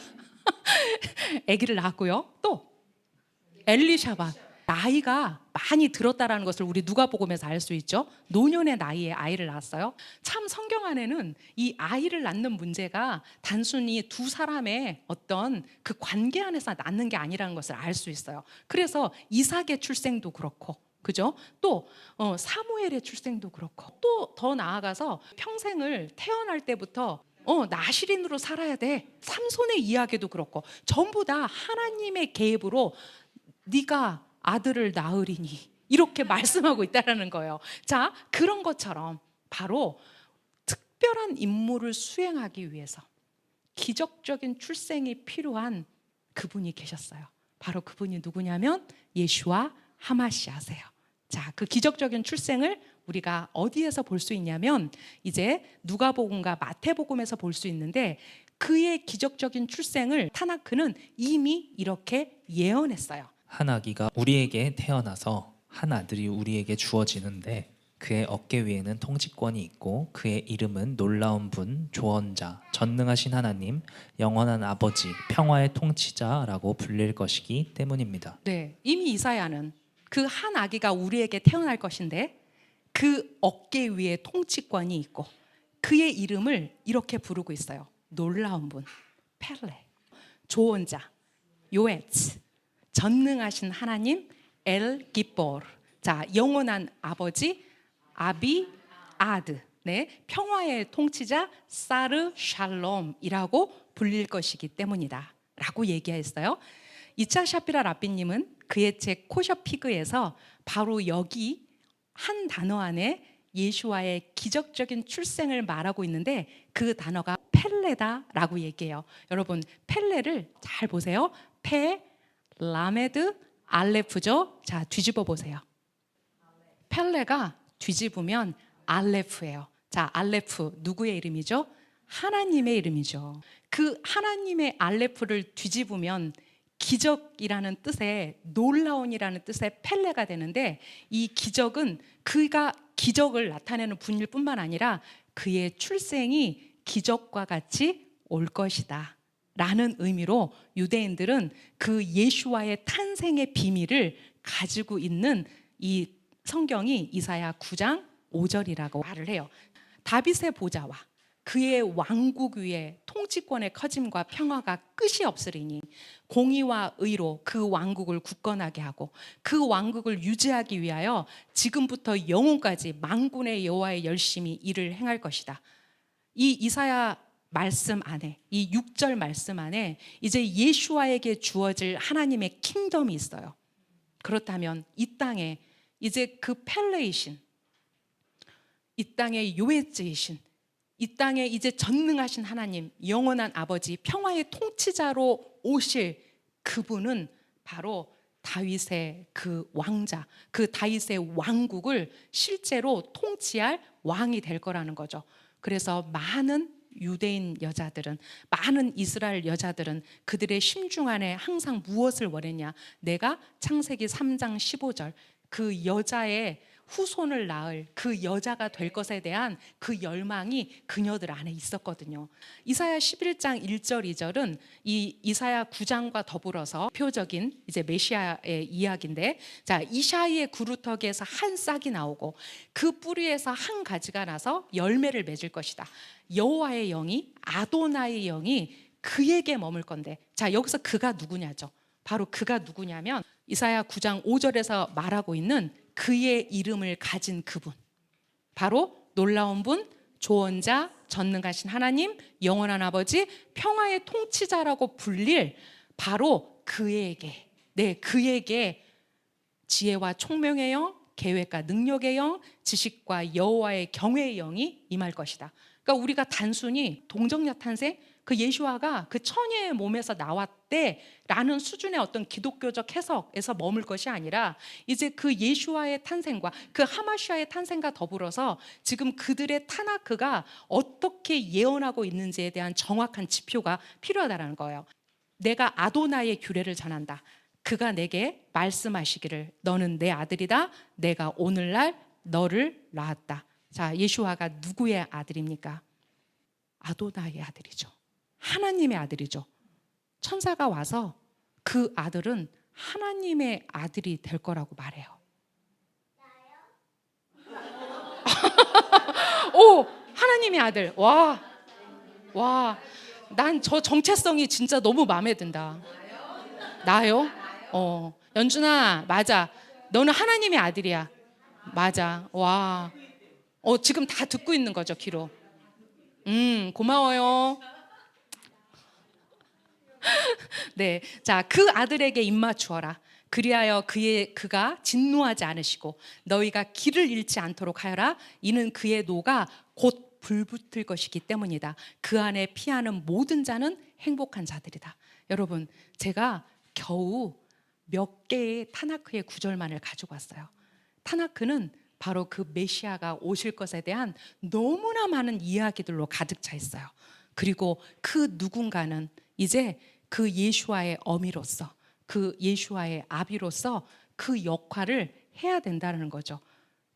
아기를 낳았고요. 또 엘리샤밧, 나이가 많이 들었다라는 것을 우리 누가복음에서 알 수 있죠. 노년의 나이에 아이를 낳았어요. 참 성경 안에는 이 아이를 낳는 문제가 단순히 두 사람의 어떤 그 관계 안에서 낳는 게 아니라는 것을 알 수 있어요. 그래서 이삭의 출생도 그렇고, 그죠? 또 사무엘의 출생도 그렇고, 또 더 나아가서 평생을 태어날 때부터 나시린으로 살아야 돼. 삼손의 이야기도 그렇고 전부 다 하나님의 계획으로 네가 아들을 낳으리니 이렇게 말씀하고 있다라는 거예요. 자, 그런 것처럼 바로 특별한 임무를 수행하기 위해서 기적적인 출생이 필요한 그분이 계셨어요. 바로 그분이 누구냐면 예수와 하마시아세요. 자, 그 기적적인 출생을 우리가 어디에서 볼 수 있냐면 이제 누가복음과 마태복음에서 볼 수 있는데, 그의 기적적인 출생을 타나크는 이미 이렇게 예언했어요. 한 아기가 우리에게 태어나서 한 아들이 우리에게 주어지는데 그의 어깨 위에는 통치권이 있고 그의 이름은 놀라운 분, 조언자, 전능하신 하나님, 영원한 아버지, 평화의 통치자라고 불릴 것이기 때문입니다. 네, 이미 이사야는 그 한 아기가 우리에게 태어날 것인데 그 어깨 위에 통치권이 있고 그의 이름을 이렇게 부르고 있어요. 놀라운 분, 펠레, 조언자, 요에츠, 전능하신 하나님, 엘 기뽀르. 자, 영원한 아버지, 아비 아드. 네, 평화의 통치자, 사르 샬롬이라고 불릴 것이기 때문이다 라고 얘기했어요. 이차 샤피라 라비님은 그의 책 코셔피그에서 바로 여기 한 단어 안에 예수와의 기적적인 출생을 말하고 있는데 그 단어가 펠레다라고 얘기해요. 여러분, 펠레를 잘 보세요. 페, 라메드, 알레프죠. 자, 뒤집어 보세요. 펠레가 뒤집으면 알레프예요. 자, 알레프 누구의 이름이죠? 하나님의 이름이죠. 그 하나님의 알레프를 뒤집으면 기적이라는 뜻의, 놀라운이라는 뜻의 펠레가 되는데, 이 기적은 그가 기적을 나타내는 분일 뿐만 아니라 그의 출생이 기적과 같이 올 것이다 라는 의미로 유대인들은 그 예수와의 탄생의 비밀을 가지고 있는 이 성경이 이사야 9장 5절이라고 말을 해요. 다윗의 보좌와 그의 왕국 위에 통치권의 커짐과 평화가 끝이 없으리니 공의와 의로 그 왕국을 굳건하게 하고 그 왕국을 유지하기 위하여 지금부터 영원까지 만군의 여호와의 열심히 일을 행할 것이다. 이 이사야 말씀 안에, 이 6절 말씀 안에 이제 예수와에게 주어질 하나님의 킹덤이 있어요. 그렇다면 이 땅에 이제 그 펠레이신, 이 땅의 요회제이신, 이 땅에 이제 전능하신 하나님, 영원한 아버지, 평화의 통치자로 오실 그분은 바로 다윗의 그 왕자, 그 다윗의 왕국을 실제로 통치할 왕이 될 거라는 거죠. 그래서 많은 유대인 여자들은, 많은 이스라엘 여자들은 그들의 심중 안에 항상 무엇을 원했냐? 내가 창세기 3장 15절 그 여자의 후손을 낳을 그 여자가 될 것에 대한 그 열망이 그녀들 안에 있었거든요. 이사야 11장 1절 2절은 이 이사야 9장과 더불어서 표적인 이제 메시아의 이야기인데, 자, 이샤이의 구루터기에서 한 싹이 나오고 그 뿌리에서 한 가지가 나서 열매를 맺을 것이다. 여호와의 영이, 아도나의 영이 그에게 머물 건데, 자, 여기서 그가 누구냐죠. 바로 그가 누구냐면 이사야 9장 5절에서 말하고 있는 그의 이름을 가진 그분, 바로 놀라운 분, 조언자, 전능하신 하나님, 영원한 아버지, 평화의 통치자라고 불릴 바로 그에게, 네, 그에게 지혜와 총명의 영, 계획과 능력의 영, 지식과 여호와의 경외의 영이 임할 것이다. 그러니까 우리가 단순히 동정녀 탄생, 그 예수아가 그 처녀의 몸에서 나왔대라는 수준의 어떤 기독교적 해석에서 머물 것이 아니라 이제 그 예수아의 탄생과 그 하마시아의 탄생과 더불어서 지금 그들의 타나크가 어떻게 예언하고 있는지에 대한 정확한 지표가 필요하다는 거예요. 내가 아도나의 규례를 전한다. 그가 내게 말씀하시기를 너는 내 아들이다. 내가 오늘날 너를 낳았다. 자, 예수아가 누구의 아들입니까? 아도나의 아들이죠. 하나님의 아들이죠. 천사가 와서 그 아들은 하나님의 아들이 될 거라고 말해요. 오, 하나님의 아들. 와, 난 저 정체성이 진짜 너무 마음에 든다. 나요? 연준아, 맞아. 너는 하나님의 아들이야. 맞아. 와, 지금 다 듣고 있는 거죠, 귀로. 고마워요. 네, 자, 그 아들에게 입맞추어라. 그리하여 그가 진노하지 않으시고 너희가 길을 잃지 않도록 하여라. 이는 그의 노가 곧 불붙을 것이기 때문이다. 그 안에 피하는 모든 자는 행복한 자들이다. 여러분, 제가 겨우 몇 개의 타나크의 구절만을 가지고 왔어요. 타나크는 바로 그 메시아가 오실 것에 대한 너무나 많은 이야기들로 가득 차 있어요. 그리고 그 누군가는 이제 그 예수아의 어미로서, 그 예수아의 아비로서 그 역할을 해야 된다는 거죠.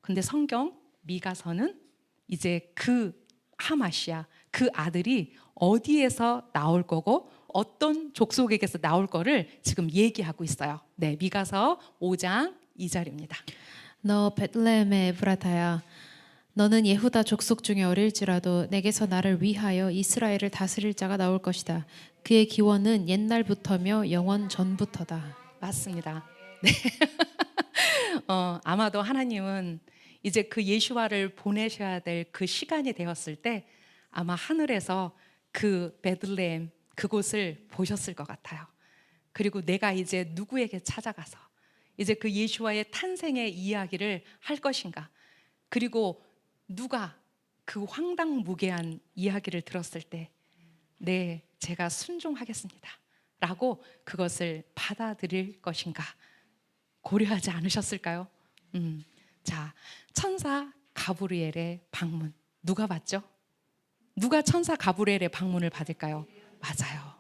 근데 성경 미가서는 이제 그 하마시아, 그 아들이 어디에서 나올 거고 어떤 족속에게서 나올 거를 지금 얘기하고 있어요. 네, 미가서 5장 2절입니다. 너 베들레헴의 에브라타야, 너는 예후다 족속 중에 어릴지라도 내게서 나를 위하여 이스라엘을 다스릴 자가 나올 것이다. 그의 기원은 옛날부터며 영원 전부터다. 맞습니다. 네. 아마도 하나님은 이제 그 예수아를 보내셔야 될 그 시간이 되었을 때 아마 하늘에서 그 베들레헴 그곳을 보셨을 것 같아요. 그리고 내가 이제 누구에게 찾아가서 이제 그 예수아의 탄생의 이야기를 할 것인가? 그리고 누가 그 황당무계한 이야기를 들었을 때 네, 제가 순종하겠습니다 라고 그것을 받아들일 것인가 고려하지 않으셨을까요? 자, 천사 가브리엘의 방문 누가 받죠? 누가 천사 가브리엘의 방문을 받을까요? 맞아요.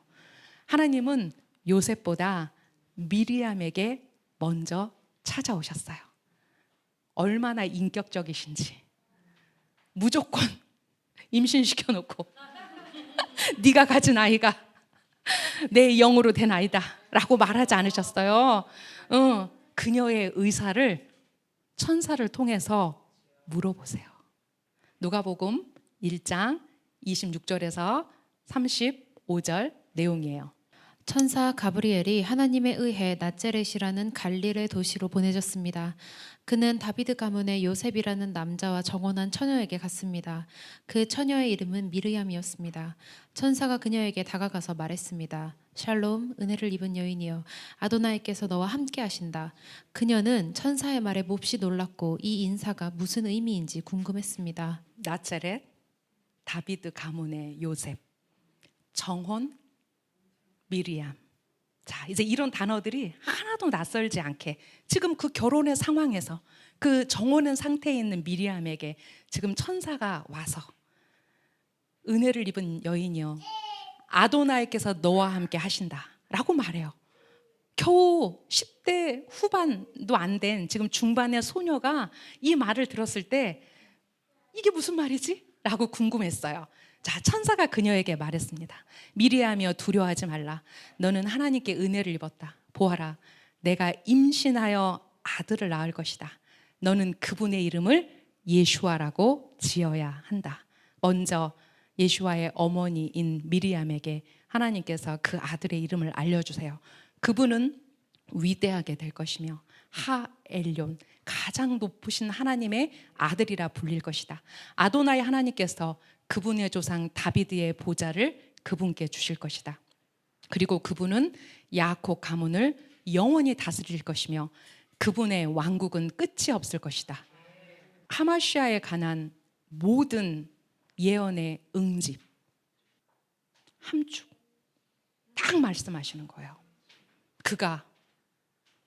하나님은 요셉보다 미리암에게 먼저 찾아오셨어요. 얼마나 인격적이신지. 무조건 임신시켜놓고 네가 가진 아이가 내 영으로 된 아이다 라고 말하지 않으셨어요. 그녀의 의사를 천사를 통해서 물어보세요. 누가복음 1장 26절에서 35절 내용이에요. 천사 가브리엘이 하나님에 의해 나자렛이라는 갈릴의 도시로 보내졌습니다. 그는 다비드 가문의 요셉이라는 남자와 정혼한 처녀에게 갔습니다. 그 처녀의 이름은 미르얌이었습니다. 천사가 그녀에게 다가가서 말했습니다. 샬롬, 은혜를 입은 여인이여, 아도나이께서 너와 함께 하신다. 그녀는 천사의 말에 몹시 놀랐고 이 인사가 무슨 의미인지 궁금했습니다. 나자렛, 다비드 가문의 요셉, 정혼, 미리암. 자, 이제 이런 단어들이 하나도 낯설지 않게 지금 그 결혼의 상황에서 그 정혼한 상태에 있는 미리암에게 지금 천사가 와서 은혜를 입은 여인이여, 아도나이께서 너와 함께 하신다라고 말해요. 겨우 10대 후반도 안 된 지금 중반의 소녀가 이 말을 들었을 때 이게 무슨 말이지? 라고 궁금했어요. 자, 천사가 그녀에게 말했습니다. 미리암이여, 두려워하지 말라. 너는 하나님께 은혜를 입었다. 보아라, 내가 임신하여 아들을 낳을 것이다. 너는 그분의 이름을 예슈아라고 지어야 한다. 먼저 예슈아의 어머니인 미리암에게 하나님께서 그 아들의 이름을 알려주세요. 그분은 위대하게 될 것이며 하엘yon, 가장 높으신 하나님의 아들이라 불릴 것이다. 아도나이 하나님께서 그분의 조상 다비드의 보좌를 그분께 주실 것이다. 그리고 그분은 야곱 가문을 영원히 다스릴 것이며 그분의 왕국은 끝이 없을 것이다. 하마시아에 관한 모든 예언의 응집, 함축 딱 말씀하시는 거예요. 그가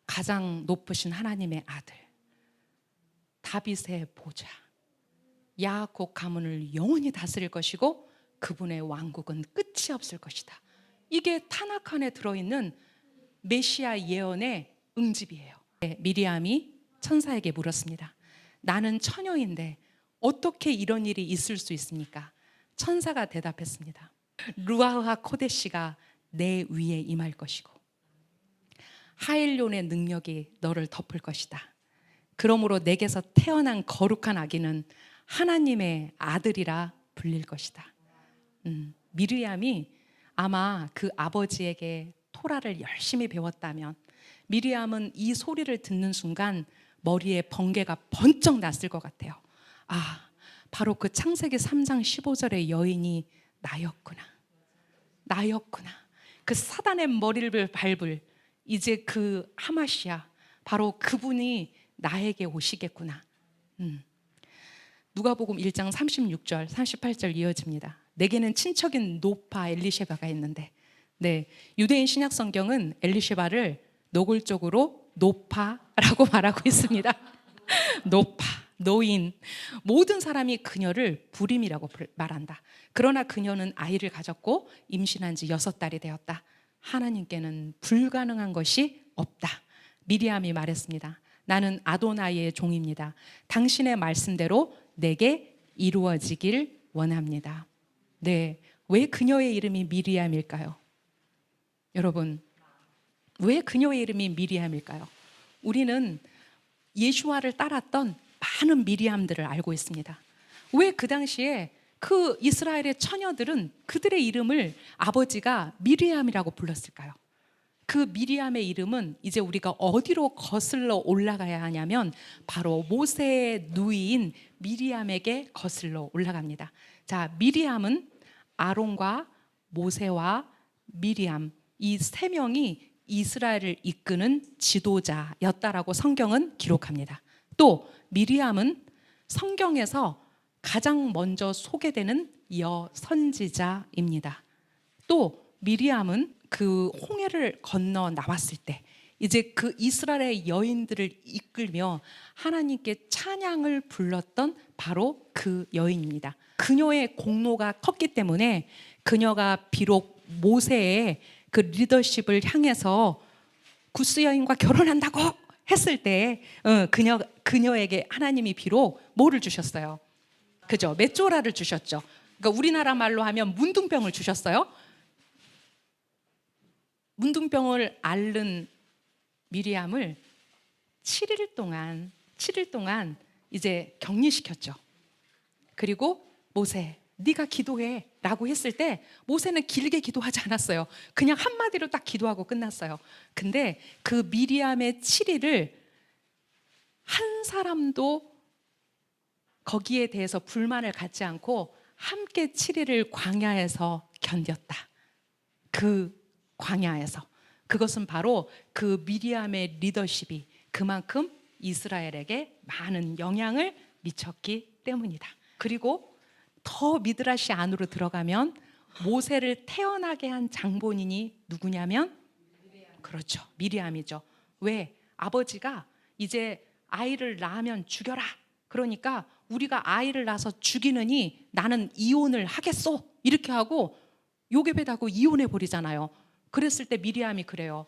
가장 높으신 하나님의 아들, 다윗의 보좌, 야곱 가문을 영원히 다스릴 것이고 그분의 왕국은 끝이 없을 것이다. 이게 타낙 안에 들어있는 메시아 예언의 응집이에요. 미리암이 천사에게 물었습니다. 나는 처녀인데 어떻게 이런 일이 있을 수 있습니까? 천사가 대답했습니다. 루아흐 코데시가 내 위에 임할 것이고 하엘론의 능력이 너를 덮을 것이다. 그러므로 내게서 태어난 거룩한 아기는 하나님의 아들이라 불릴 것이다. 미리암이 아마 그 아버지에게 토라를 열심히 배웠다면 미리암은 이 소리를 듣는 순간 머리에 번개가 번쩍 났을 것 같아요. 아, 바로 그 창세기 3장 15절의 여인이 나였구나. 나였구나. 그 사단의 머리를 밟을 이제 그 하마시아, 바로 그분이 나에게 오시겠구나. 누가복음 1장 36절 38절 이어집니다. 내게는 친척인 노파 엘리셰바가 있는데, 네, 유대인 신약 성경은 엘리셰바를 노골적으로 노파라고 말하고 있습니다. 노파, 노인, 모든 사람이 그녀를 불임이라고 말한다. 그러나 그녀는 아이를 가졌고 임신한 지 6달이 되었다. 하나님께는 불가능한 것이 없다. 미리암이 말했습니다. 나는 아도나이의 종입니다. 당신의 말씀대로 내게 이루어지길 원합니다. 네, 왜 그녀의 이름이 미리암일까요? 여러분, 왜 그녀의 이름이 미리암일까요? 우리는 예수와를 따랐던 많은 미리암들을 알고 있습니다. 왜 그 당시에 그 이스라엘의 처녀들은 그들의 이름을 아버지가 미리암이라고 불렀을까요? 그 미리암의 이름은 이제 우리가 어디로 거슬러 올라가야 하냐면 바로 모세의 누이인 미리암에게 거슬러 올라갑니다. 자, 미리암은 아론과 모세와 미리암, 이 세 명이 이스라엘을 이끄는 지도자였다라고 성경은 기록합니다. 또 미리암은 성경에서 가장 먼저 소개되는 여선지자입니다. 또 미리암은 그 홍해를 건너 나왔을 때 이제 그 이스라엘의 여인들을 이끌며 하나님께 찬양을 불렀던 바로 그 여인입니다. 그녀의 공로가 컸기 때문에 그녀가 비록 모세의 그 리더십을 향해서 구스 여인과 결혼한다고 했을 때 그녀에게 하나님이 비록 뭐를 주셨어요? 그죠? 메조라를 주셨죠. 그러니까 우리나라 말로 하면 문둥병을 주셨어요. 문둥병을 앓는 미리암을 7일 동안 이제 격리시켰죠. 그리고 모세, 네가 기도해. 라고 했을 때 모세는 길게 기도하지 않았어요. 그냥 한마디로 딱 기도하고 끝났어요. 근데 그 미리암의 7일을 한 사람도 거기에 대해서 불만을 갖지 않고 함께 7일을 광야에서 견뎠다. 그 광야에서. 그것은 바로 그 미리암의 리더십이 그만큼 이스라엘에게 많은 영향을 미쳤기 때문이다. 그리고 더 미드라시 안으로 들어가면 모세를 태어나게 한 장본인이 누구냐면 그렇죠, 미리암이죠. 왜? 아버지가 이제 아이를 낳으면 죽여라. 그러니까 우리가 아이를 낳아서 죽이느니 나는 이혼을 하겠소. 이렇게 하고 요괴배다고 이혼해 버리잖아요. 그랬을 때 미리암이 그래요.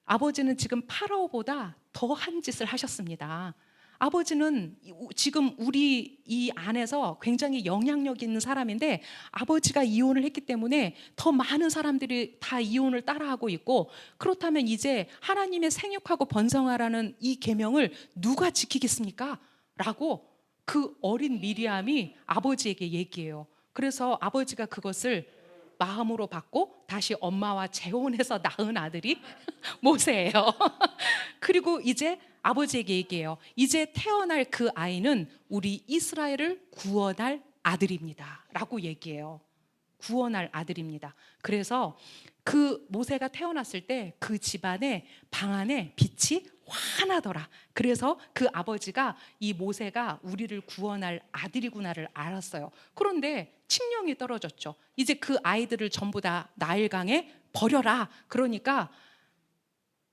아버지는 지금 파라오보다 더한 짓을 하셨습니다. 아버지는 지금 우리 이 안에서 굉장히 영향력 있는 사람인데 아버지가 이혼을 했기 때문에 더 많은 사람들이 다 이혼을 따라하고 있고, 그렇다면 이제 하나님의 생육하고 번성하라는 이 계명을 누가 지키겠습니까? 라고 그 어린 미리암이 아버지에게 얘기해요. 그래서 아버지가 그것을 마음으로 받고 다시 엄마와 재혼해서 낳은 아들이 모세예요. 그리고 이제 아버지에게 얘기해요. 이제 태어날 그 아이는 우리 이스라엘을 구원할 아들입니다 라고 얘기해요. 구원할 아들입니다. 그래서 그 모세가 태어났을 때 그 집안의 방 안에 빛이 환하더라. 그래서 그 아버지가 이 모세가 우리를 구원할 아들이구나를 알았어요. 그런데 칙령이 떨어졌죠. 이제 그 아이들을 전부 다 나일강에 버려라. 그러니까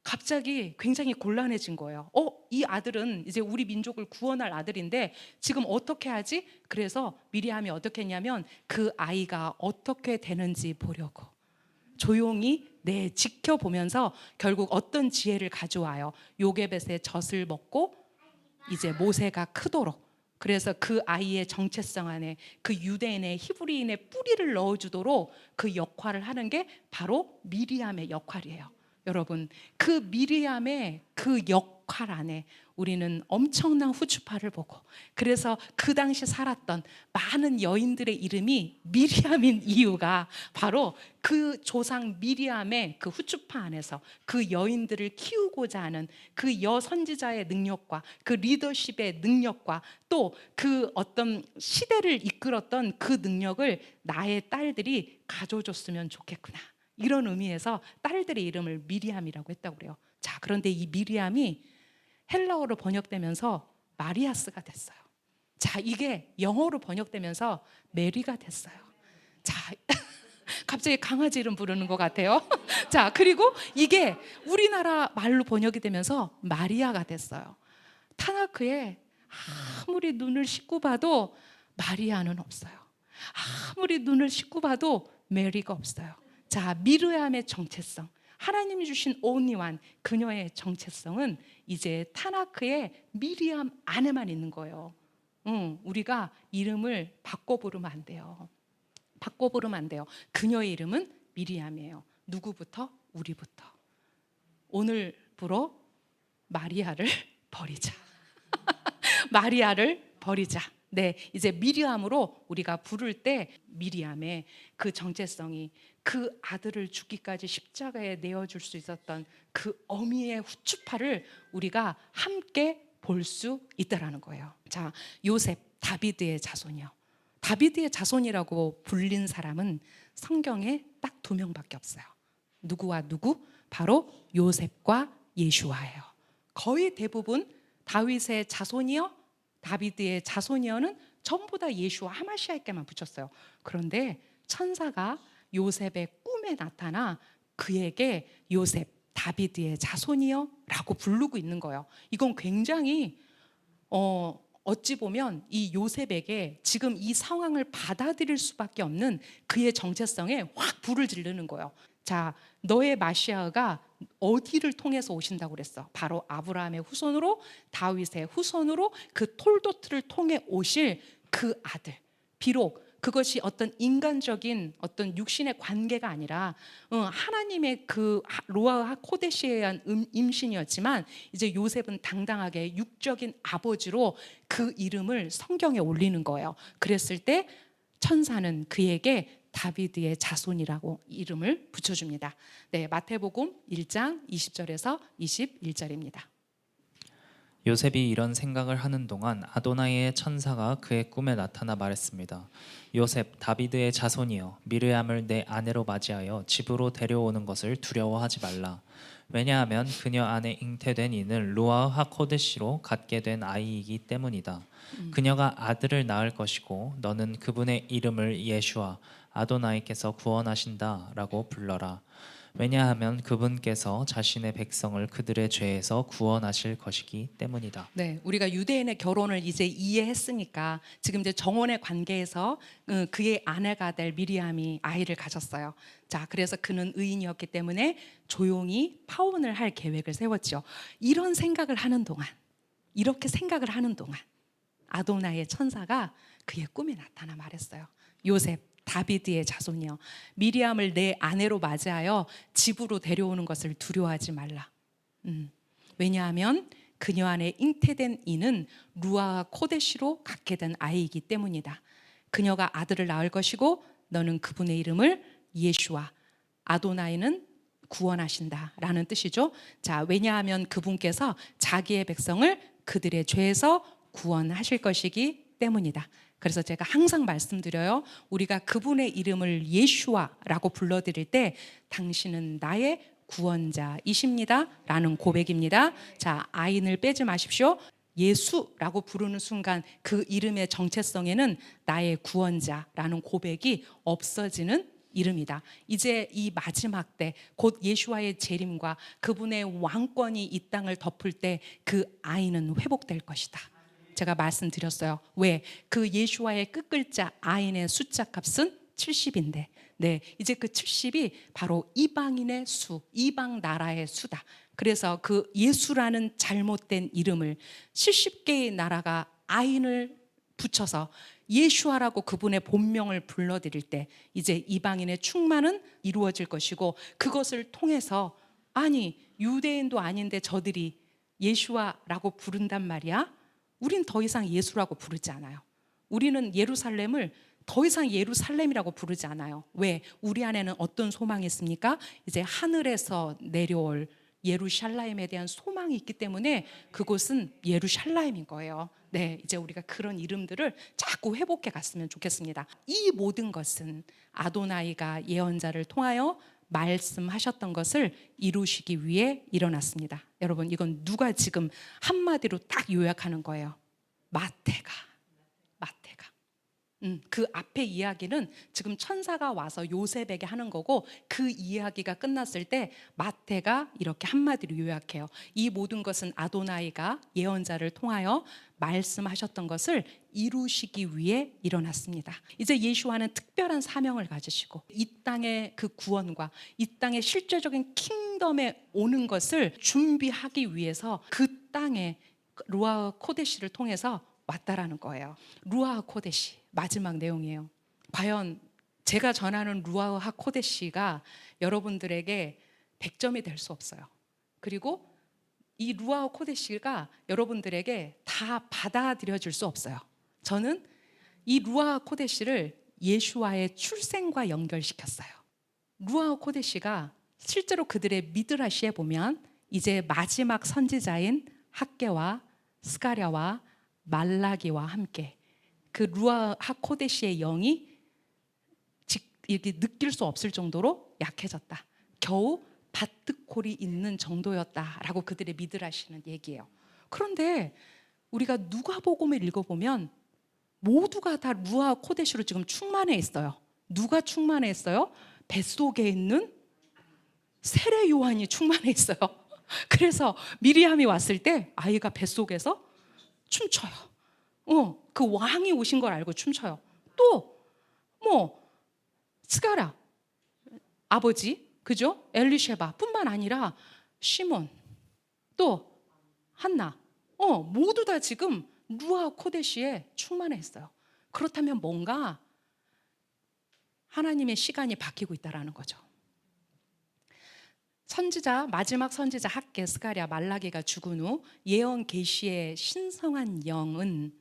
갑자기 굉장히 곤란해진 거예요. 이 아들은 이제 우리 민족을 구원할 아들인데 지금 어떻게 하지? 그래서 미리암이 어떻게 했냐면 그 아이가 어떻게 되는지 보려고 조용히 지켜보면서 결국 어떤 지혜를 가져와요. 요게벳의 젖을 먹고 이제 모세가 크도록, 그래서 그 아이의 정체성 안에 그 유대인의 히브리인의 뿌리를 넣어주도록 그 역할을 하는 게 바로 미리암의 역할이에요. 여러분, 그 미리암의 그 역할 안에 우리는 엄청난 후추파를 보고, 그래서 그 당시 살았던 많은 여인들의 이름이 미리암인 이유가 바로 그 조상 미리암의 그 후추파 안에서 그 여인들을 키우고자 하는 그 여선지자의 능력과 그 리더십의 능력과 또 그 어떤 시대를 이끌었던 그 능력을 나의 딸들이 가져줬으면 좋겠구나, 이런 의미에서 딸들의 이름을 미리암이라고 했다고 그래요. 자, 그런데 이 미리암이 헬라어로 번역되면서 마리아스가 됐어요. 자, 이게 영어로 번역되면서 메리가 됐어요. 자, 갑자기 강아지 이름 부르는 것 같아요. 자, 그리고 이게 우리나라 말로 번역이 되면서 마리아가 됐어요. 타나크에 아무리 눈을 씻고 봐도 마리아는 없어요. 아무리 눈을 씻고 봐도 메리가 없어요. 자, 미르암의 정체성, 하나님이 주신 only one, 그녀의 정체성은 이제 타나크의 미리암 안에만 있는 거예요. 우리가 이름을 바꿔 부르면 안 돼요. 바꿔 부르면 안 돼요. 그녀의 이름은 미리암이에요. 누구부터? 우리부터. 오늘부로 마리아를 버리자. 마리아를 버리자. 네, 이제 미리암으로 우리가 부를 때 미리암의 그 정체성이 그 아들을 죽기까지 십자가에 내어줄 수 있었던 그 어미의 후추파를 우리가 함께 볼 수 있다라는 거예요. 자, 요셉, 다비드의 자손이요. 다비드의 자손이라고 불린 사람은 성경에 딱 2명밖에 없어요. 누구와 누구? 바로 요셉과 예슈아예요. 거의 대부분 다윗의 자손이요, 다비드의 자손이요는 전부 다 예슈아 하마시아에게만 붙였어요. 그런데 천사가 요셉의 꿈에 나타나 그에게 요셉, 다비드의 자손이요 라고 부르고 있는 거예요. 이건 굉장히 어찌 보면 이 요셉에게 지금 이 상황을 받아들일 수밖에 없는 그의 정체성에 확 불을 지르는 거예요. 자, 너의 마시아가 어디를 통해서 오신다고 그랬어? 바로 아브라함의 후손으로, 다윗의 후손으로 그 톨도트를 통해 오실 그 아들. 비록 그것이 어떤 인간적인 어떤 육신의 관계가 아니라 하나님의 그 로아 코데시에 의한 임신이었지만 이제 요셉은 당당하게 육적인 아버지로 그 이름을 성경에 올리는 거예요. 그랬을 때 천사는 그에게 다비드의 자손이라고 이름을 붙여줍니다. 네, 마태복음 1장 20절에서 21절입니다. 요셉이 이런 생각을 하는 동안 아도나이의 천사가 그의 꿈에 나타나 말했습니다. 요셉, 다비드의 자손이여, 미르암을 내 아내로 맞이하여 집으로 데려오는 것을 두려워하지 말라. 왜냐하면 그녀 안에 잉태된 이는 루아 하코데시로 갖게 된 아이이기 때문이다. 그녀가 아들을 낳을 것이고 너는 그분의 이름을 예슈아, 아도나이께서 구원하신다라고 불러라. 왜냐하면 그분께서 자신의 백성을 그들의 죄에서 구원하실 것이기 때문이다. 네, 우리가 유대인의 결혼을 이제 이해했으니까 지금 이제 정혼의 관계에서 그의 아내가 될 미리암이 아이를 가졌어요. 자, 그래서 그는 의인이었기 때문에 조용히 파혼을 할 계획을 세웠죠. 이런 생각을 하는 동안, 이렇게 생각을 하는 동안 아도나의 천사가 그의 꿈에 나타나 말했어요. 요셉, 다비드의 자손이여, 미리암을 내 아내로 맞이하여 집으로 데려오는 것을 두려워하지 말라. 왜냐하면 그녀 안에 잉태된 이는 루아와 코데시로 갖게 된 아이이기 때문이다. 그녀가 아들을 낳을 것이고 너는 그분의 이름을 예슈아, 아도나이는 구원하신다라는 뜻이죠. 자, 왜냐하면 그분께서 자기의 백성을 그들의 죄에서 구원하실 것이기 때문이다. 그래서 제가 항상 말씀드려요. 우리가 그분의 이름을 예슈아라고 불러드릴 때 당신은 나의 구원자이십니다 라는 고백입니다. 자, 아인을 빼지 마십시오. 예수라고 부르는 순간 그 이름의 정체성에는 나의 구원자라는 고백이 없어지는 이름이다. 이제 이 마지막 때 곧 예수와의 재림과 그분의 왕권이 이 땅을 덮을 때 그 아인은 회복될 것이다. 제가 말씀드렸어요. 왜? 그 예수와의 끝글자 아인의 숫자 값은 70인데 네, 이제 그 70이 바로 이방인의 수, 이방 나라의 수다. 그래서 그 예수라는 잘못된 이름을 70개의 나라가 아인을 붙여서 예슈아라고 그분의 본명을 불러드릴 때 이제 이방인의 충만은 이루어질 것이고 그것을 통해서 아니 유대인도 아닌데 저들이 예슈아라고 부른단 말이야. 우린 더 이상 예수라고 부르지 않아요. 우리는 예루살렘을 더 이상 예루살렘이라고 부르지 않아요. 왜? 우리 안에는 어떤 소망이 있습니까? 이제 하늘에서 내려올 예루샬라임에 대한 소망이 있기 때문에 그곳은 예루샬라임인 거예요. 네, 이제 우리가 그런 이름들을 자꾸 회복해 갔으면 좋겠습니다. 이 모든 것은 아도나이가 예언자를 통하여 말씀하셨던 것을 이루시기 위해 일어났습니다. 여러분, 이건 누가 지금 한마디로 딱 요약하는 거예요? 마태가. 그 앞에 이야기는 지금 천사가 와서 요셉에게 하는 거고 그 이야기가 끝났을 때 마태가 이렇게 한마디로 요약해요. 이 모든 것은 아도나이가 예언자를 통하여 말씀하셨던 것을 이루시기 위해 일어났습니다. 이제 예수와는 특별한 사명을 가지시고 이 땅의 그 구원과 이 땅의 실제적인 킹덤에 오는 것을 준비하기 위해서 그 땅에 루아 코데시를 통해서 왔다라는 거예요. 루아 코데시 마지막 내용이에요. 과연 제가 전하는 루아 하코데시가 여러분들에게 100점이 될 수 없어요. 그리고 이 루아 코데시가 여러분들에게 다 받아들여질 수 없어요. 저는 이 루아 코데시를 예수와의 출생과 연결시켰어요. 루아 코데시가 실제로 그들의 미드라시에 보면 이제 마지막 선지자인 학개와 스가랴와 말라기와 함께 그 루아 하코데시의 영이 이렇게 느낄 수 없을 정도로 약해졌다. 겨우 바트콜이 있는 정도였다라고 그들의 미드라시는 얘기예요. 그런데 우리가 누가복음을 읽어보면 모두가 다 루아 코데시로 지금 충만해 있어요. 누가 충만해 있어요? 뱃속에 있는 세례 요한이 충만해 있어요. 그래서 미리암이 왔을 때 아이가 뱃속에서 춤춰요. 그 왕이 오신 걸 알고 춤춰요. 또 스가랴 아버지, 그죠? 엘리셰바 뿐만 아니라 시몬, 또 한나, 모두 다 지금 루아 코데시에 충만해 있어요. 그렇다면 뭔가 하나님의 시간이 바뀌고 있다라는 거죠. 선지자, 마지막 선지자 학개, 스가랴, 말라기가 죽은 후 예언 계시의 신성한 영은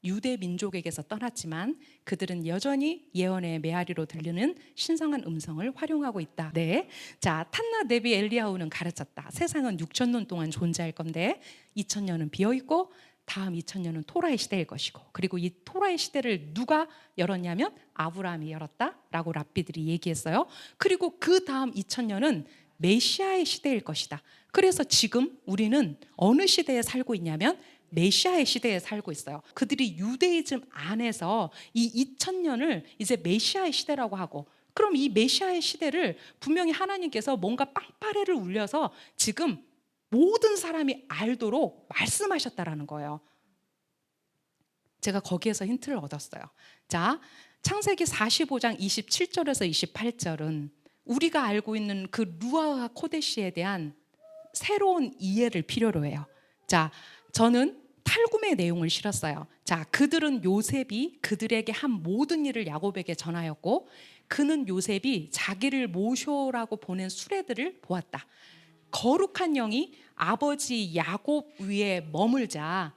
유대 민족에게서 떠났지만 그들은 여전히 예언의 메아리로 들리는 신성한 음성을 활용하고 있다. 네, 자 탄나 네비 엘리야후는 가르쳤다. 세상은 6,000년 동안 존재할 건데 2,000년은 비어 있고 다음 2,000년은 토라의 시대일 것이고, 그리고 이 토라의 시대를 누가 열었냐면 아브라함이 열었다라고 랍비들이 얘기했어요. 그리고 그 다음 2,000년은 메시아의 시대일 것이다. 그래서 지금 우리는 어느 시대에 살고 있냐면 메시아의 시대에 살고 있어요. 그들이 유대이즘 안에서 이 2000년을 이제 메시아의 시대라고 하고, 그럼 이 메시아의 시대를 분명히 하나님께서 뭔가 빵빠레를 울려서 지금 모든 사람이 알도록 말씀하셨다라는 거예요. 제가 거기에서 힌트를 얻었어요. 자, 창세기 45장 27절에서 28절은 우리가 알고 있는 그 루아흐 코데시에 대한 새로운 이해를 필요로 해요. 자, 저는 탈굼의 내용을 실었어요. 자, 그들은 요셉이 그들에게 한 모든 일을 야곱에게 전하였고, 그는 요셉이 자기를 모쇼라고 보낸 수레들을 보았다. 거룩한 영이 아버지 야곱 위에 머물자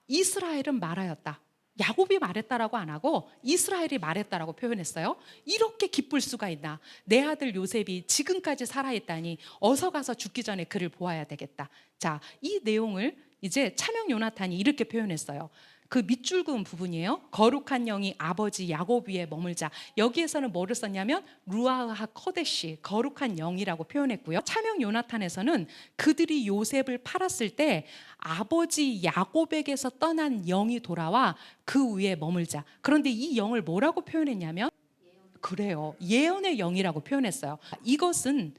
이스라엘은 말하였다. 야곱이 말했다라고 안 하고 이스라엘이 말했다라고 표현했어요. 이렇게 기쁠 수가 있나? 내 아들 요셉이 지금까지 살아있다니 어서 가서 죽기 전에 그를 보아야 되겠다. 자, 이 내용을 이제 차명 요나탄이 이렇게 표현했어요. 그 밑줄 그은 부분이에요. 거룩한 영이 아버지 야곱 위에 머물자. 여기에서는 뭐를 썼냐면 루아흐 코데시, 거룩한 영이라고 표현했고요. 차명 요나탄에서는 그들이 요셉을 팔았을 때 아버지 야곱에게서 떠난 영이 돌아와 그 위에 머물자. 그런데 이 영을 뭐라고 표현했냐면 그래요, 예언의 영이라고 표현했어요. 이것은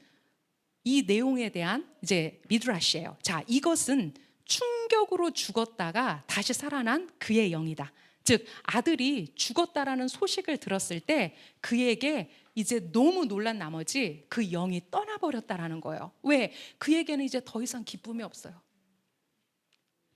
이 내용에 대한 이제 미드라시예요. 자, 이것은 충격으로 죽었다가 다시 살아난 그의 영이다. 즉 아들이 죽었다라는 소식을 들었을 때 그에게 이제 너무 놀란 나머지 그 영이 떠나버렸다라는 거예요. 왜? 그에게는 이제 더 이상 기쁨이 없어요.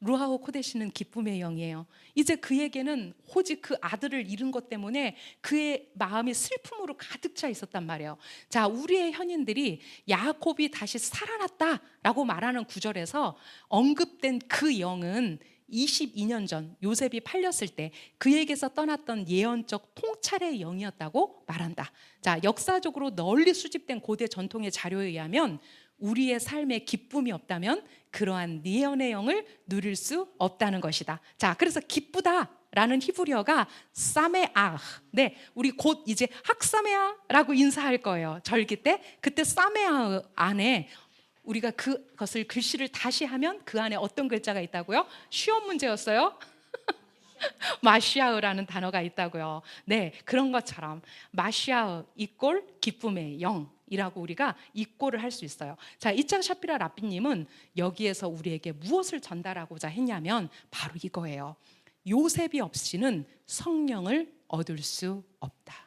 루아흐 코데시는 기쁨의 영이에요. 이제 그에게는 오직 그 아들을 잃은 것 때문에 그의 마음이 슬픔으로 가득 차 있었단 말이에요. 자, 우리의 현인들이 야곱이 다시 살아났다라고 말하는 구절에서 언급된 그 영은 22년 전 요셉이 팔렸을 때 그에게서 떠났던 예언적 통찰의 영이었다고 말한다. 자, 역사적으로 널리 수집된 고대 전통의 자료에 의하면 우리의 삶에 기쁨이 없다면 그러한 예언의 영을 누릴 수 없다는 것이다. 자, 그래서 기쁘다라는 히브리어가 사메아. 네, 우리 곧 이제 학사메아라고 인사할 거예요. 절기 때 그때 사메아 안에 우리가 그것을 글씨를 다시 하면 그 안에 어떤 글자가 있다고요? 시험 문제였어요. 마시아흐라는 단어가 있다고요. 네, 그런 것처럼 마시아흐 이꼴 기쁨의 영이라고 우리가 이꼴을 할 수 있어요. 자, 이짝 샤피라 라삐님은 여기에서 우리에게 무엇을 전달하고자 했냐면 바로 이거예요. 요셉이 없이는 성령을 얻을 수 없다.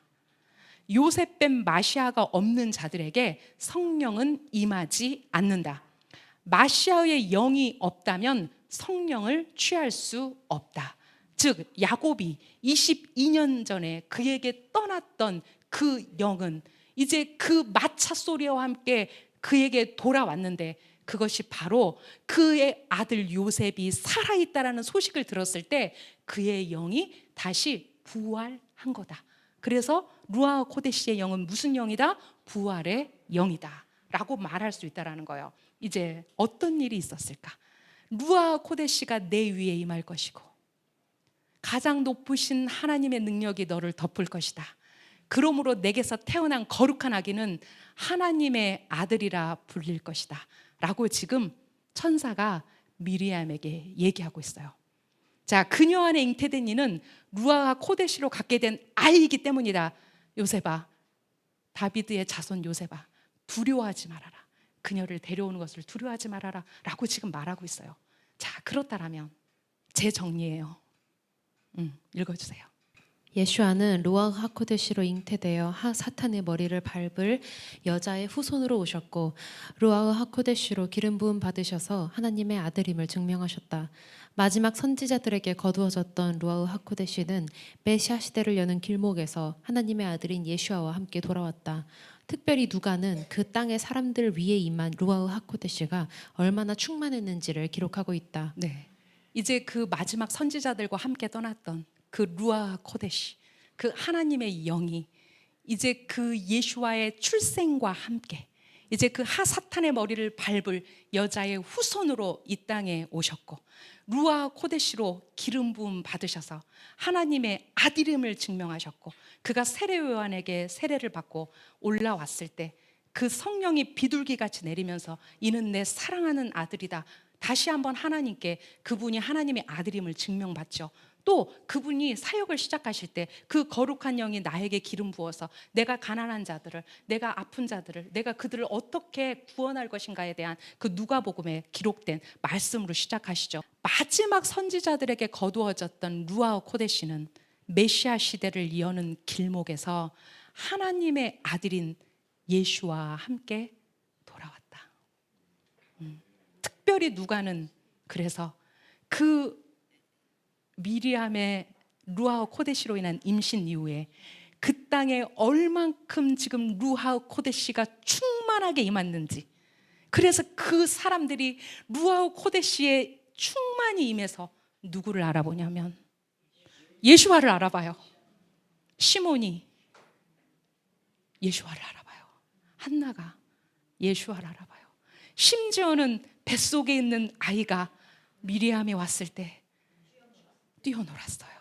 요셉 뺀 마시아가 없는 자들에게 성령은 임하지 않는다. 마시아의 영이 없다면 성령을 취할 수 없다. 즉 야곱이 22년 전에 그에게 떠났던 그 영은 이제 그 마차 소리와 함께 그에게 돌아왔는데, 그것이 바로 그의 아들 요셉이 살아있다라는 소식을 들었을 때 그의 영이 다시 부활한 거다. 그래서 루아흐 코데시의 영은 무슨 영이다? 부활의 영이다 라고 말할 수 있다는 거예요. 이제 어떤 일이 있었을까? 루아흐 코데시가 내 위에 임할 것이고 가장 높으신 하나님의 능력이 너를 덮을 것이다. 그러므로 내게서 태어난 거룩한 아기는 하나님의 아들이라 불릴 것이다 라고 지금 천사가 미리암에게 얘기하고 있어요. 자, 그녀 안에 잉태된 이는 루아흐 코데시로 갖게 된 아이이기 때문이다. 요셉아, 다비드의 자손 요셉아, 두려워하지 말아라. 그녀를 데려오는 것을 두려워하지 말아라 라고 지금 말하고 있어요. 자, 그렇다면 제 정리예요. 읽어주세요. 예슈아는 루아흐 하코데시로 잉태되어 사탄의 머리를 밟을 여자의 후손으로 오셨고 루아흐 하코데시로 기름 부음 받으셔서 하나님의 아들임을 증명하셨다. 마지막 선지자들에게 거두어졌던 루아흐 하코데시는 메시아 시대를 여는 길목에서 하나님의 아들인 예슈아와 함께 돌아왔다. 특별히 누가는 그 땅의 사람들 위에 임한 루아흐 하코데시가 얼마나 충만했는지를 기록하고 있다. 네, 이제 그 마지막 선지자들과 함께 떠났던 그 루아 코데시, 그 하나님의 영이 이제 그 예수와의 출생과 함께 이제 그 사탄의 머리를 밟을 여자의 후손으로 이 땅에 오셨고, 루아 코데시로 기름 부음 받으셔서 하나님의 아들임을 증명하셨고, 그가 세례 요한에게 세례를 받고 올라왔을 때 그 성령이 비둘기같이 내리면서 이는 내 사랑하는 아들이다, 다시 한번 하나님께 그분이 하나님의 아들임을 증명받죠. 또 그분이 사역을 시작하실 때 그 거룩한 영이 나에게 기름 부어서 내가 가난한 자들을, 내가 아픈 자들을, 내가 그들을 어떻게 구원할 것인가에 대한 그 누가복음에 기록된 말씀으로 시작하시죠. 마지막 선지자들에게 거두어졌던 루아 코데시는 메시아 시대를 여는 길목에서 하나님의 아들인 예수와 함께 돌아왔다. 특별히 누가는 그래서 그 미리암의 루아 코데시로 인한 임신 이후에 그 땅에 얼만큼 지금 루아 코데시가 충만하게 임했는지, 그래서 그 사람들이 루아 코데시의 충만히 임해서 누구를 알아보냐면 예수와를 알아봐요. 시몬이 예수와를 알아봐요. 한나가 예수와를 알아봐요. 심지어는 뱃속에 있는 아이가 미리암이 왔을 때 뛰어놀았어요.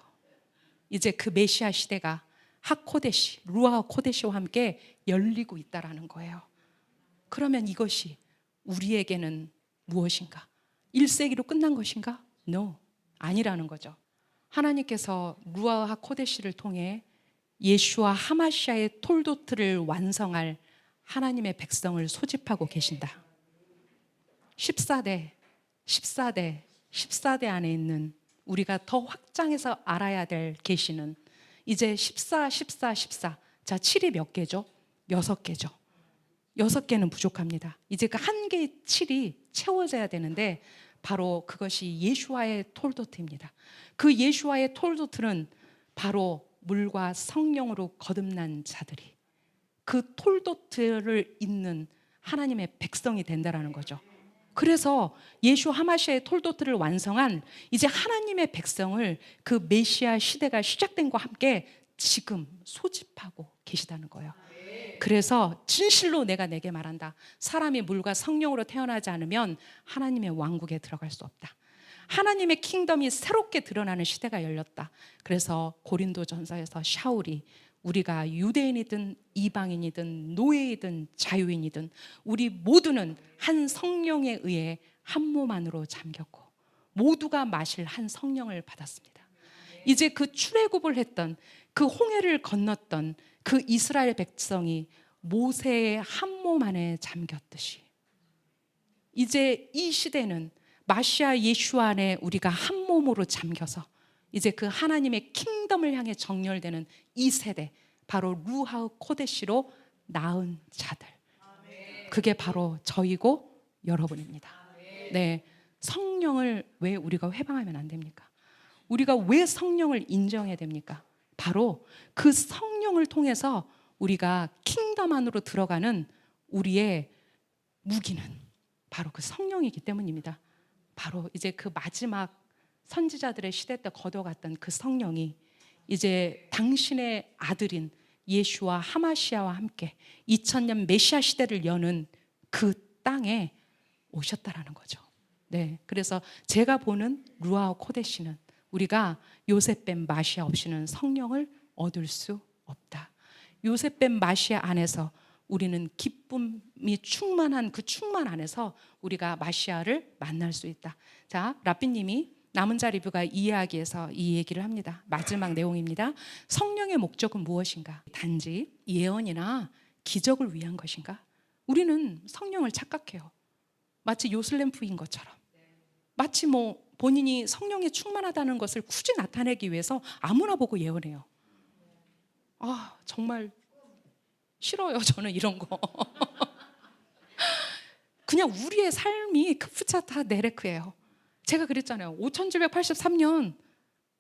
이제 그 메시아 시대가 하코데시, 루아 코데시와 함께 열리고 있다라는 거예요. 그러면 이것이 우리에게는 무엇인가? 1세기로 끝난 것인가? No, 아니라는 거죠. 하나님께서 루아 코데시를 통해 예수와 하마시아의 톨도트를 완성할 하나님의 백성을 소집하고 계신다. 14대 안에 있는 우리가 더 확장해서 알아야 될 계시는 이제 14. 자, 7이 몇 개죠? 6개죠. 6개는 부족합니다. 이제 그 한 개의 7이 채워져야 되는데 바로 그것이 예수와의 톨도트입니다. 그 예수와의 톨도트는 바로 물과 성령으로 거듭난 자들이 그 톨도트를 잇는 하나님의 백성이 된다라는 거죠. 그래서 예수 하마시아의 톨도트를 완성한 이제 하나님의 백성을 그 메시아 시대가 시작된과 함께 지금 소집하고 계시다는 거예요. 그래서 진실로 내가 내게 말한다. 사람이 물과 성령으로 태어나지 않으면 하나님의 왕국에 들어갈 수 없다. 하나님의 킹덤이 새롭게 드러나는 시대가 열렸다. 그래서 고린도전서에서 샤울이 우리가 유대인이든 이방인이든 노예이든 자유인이든 우리 모두는 한 성령에 의해 한 몸 안으로 잠겼고 모두가 마실 한 성령을 받았습니다. 이제 그 출애굽을 했던 그 홍해를 건넜던 그 이스라엘 백성이 모세의 한 몸 안에 잠겼듯이 이제 이 시대는 마시아 예수 안에 우리가 한 몸으로 잠겨서 이제 그 하나님의 킹덤을 향해 정렬되는 이 세대, 바로 루하 코데시로 낳은 자들, 그게 바로 저이고 여러분입니다. 네, 성령을 왜 우리가 회방하면 안 됩니까? 우리가 왜 성령을 인정해야 됩니까? 바로 그 성령을 통해서 우리가 킹덤 안으로 들어가는 우리의 무기는 바로 그 성령이기 때문입니다. 바로 이제 그 마지막 선지자들의 시대 때 거둬갔던 그 성령이 이제 당신의 아들인 예수와 하마시아와 함께 2000년 메시아 시대를 여는 그 땅에 오셨다라는 거죠. 네, 그래서 제가 보는 루아 코데시는 우리가 요셉뱀 마시아 없이는 성령을 얻을 수 없다. 요셉뱀 마시아 안에서 우리는 기쁨이 충만한 그 충만 안에서 우리가 마시아를 만날 수 있다. 자, 라삐님이 남은 자 리뷰가 이 이야기에서 이 얘기를 합니다. 마지막 내용입니다. 성령의 목적은 무엇인가? 단지 예언이나 기적을 위한 것인가? 우리는 성령을 착각해요. 마치 요슬렘프인 것처럼. 마치 뭐 본인이 성령에 충만하다는 것을 굳이 나타내기 위해서 아무나 보고 예언해요. 아, 정말 싫어요. 저는 이런 거. 그냥 우리의 삶이 크푸차타 네레크예요. 제가 그랬잖아요. 5783년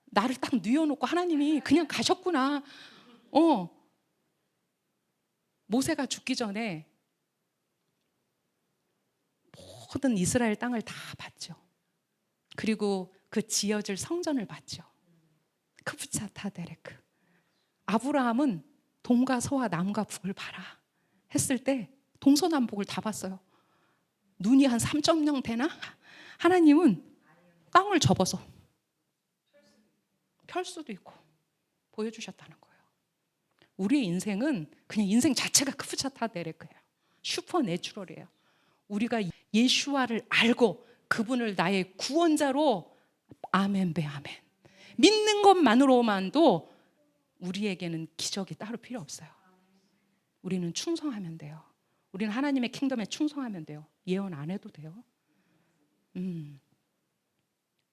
나를 딱 뉘어놓고 하나님이 그냥 가셨구나. 모세가 죽기 전에 모든 이스라엘 땅을 다 봤죠. 그리고 그 지어질 성전을 봤죠. 크부차타 데레크. 아브라함은 동과 서와 남과 북을 봐라 했을 때 동서남북을 다 봤어요. 눈이 한 3.0 되나? 하나님은 땅을 접어서 펼 수도 있고 보여주셨다는 거예요. 우리의 인생은 그냥 인생 자체가 크부차타 데레크예요. 슈퍼 내추럴이에요. 우리가 예수와를 알고 그분을 나의 구원자로 아멘 배 아멘 믿는 것만으로만도 우리에게는 기적이 따로 필요 없어요. 우리는 충성하면 돼요. 우리는 하나님의 킹덤에 충성하면 돼요. 예언 안 해도 돼요.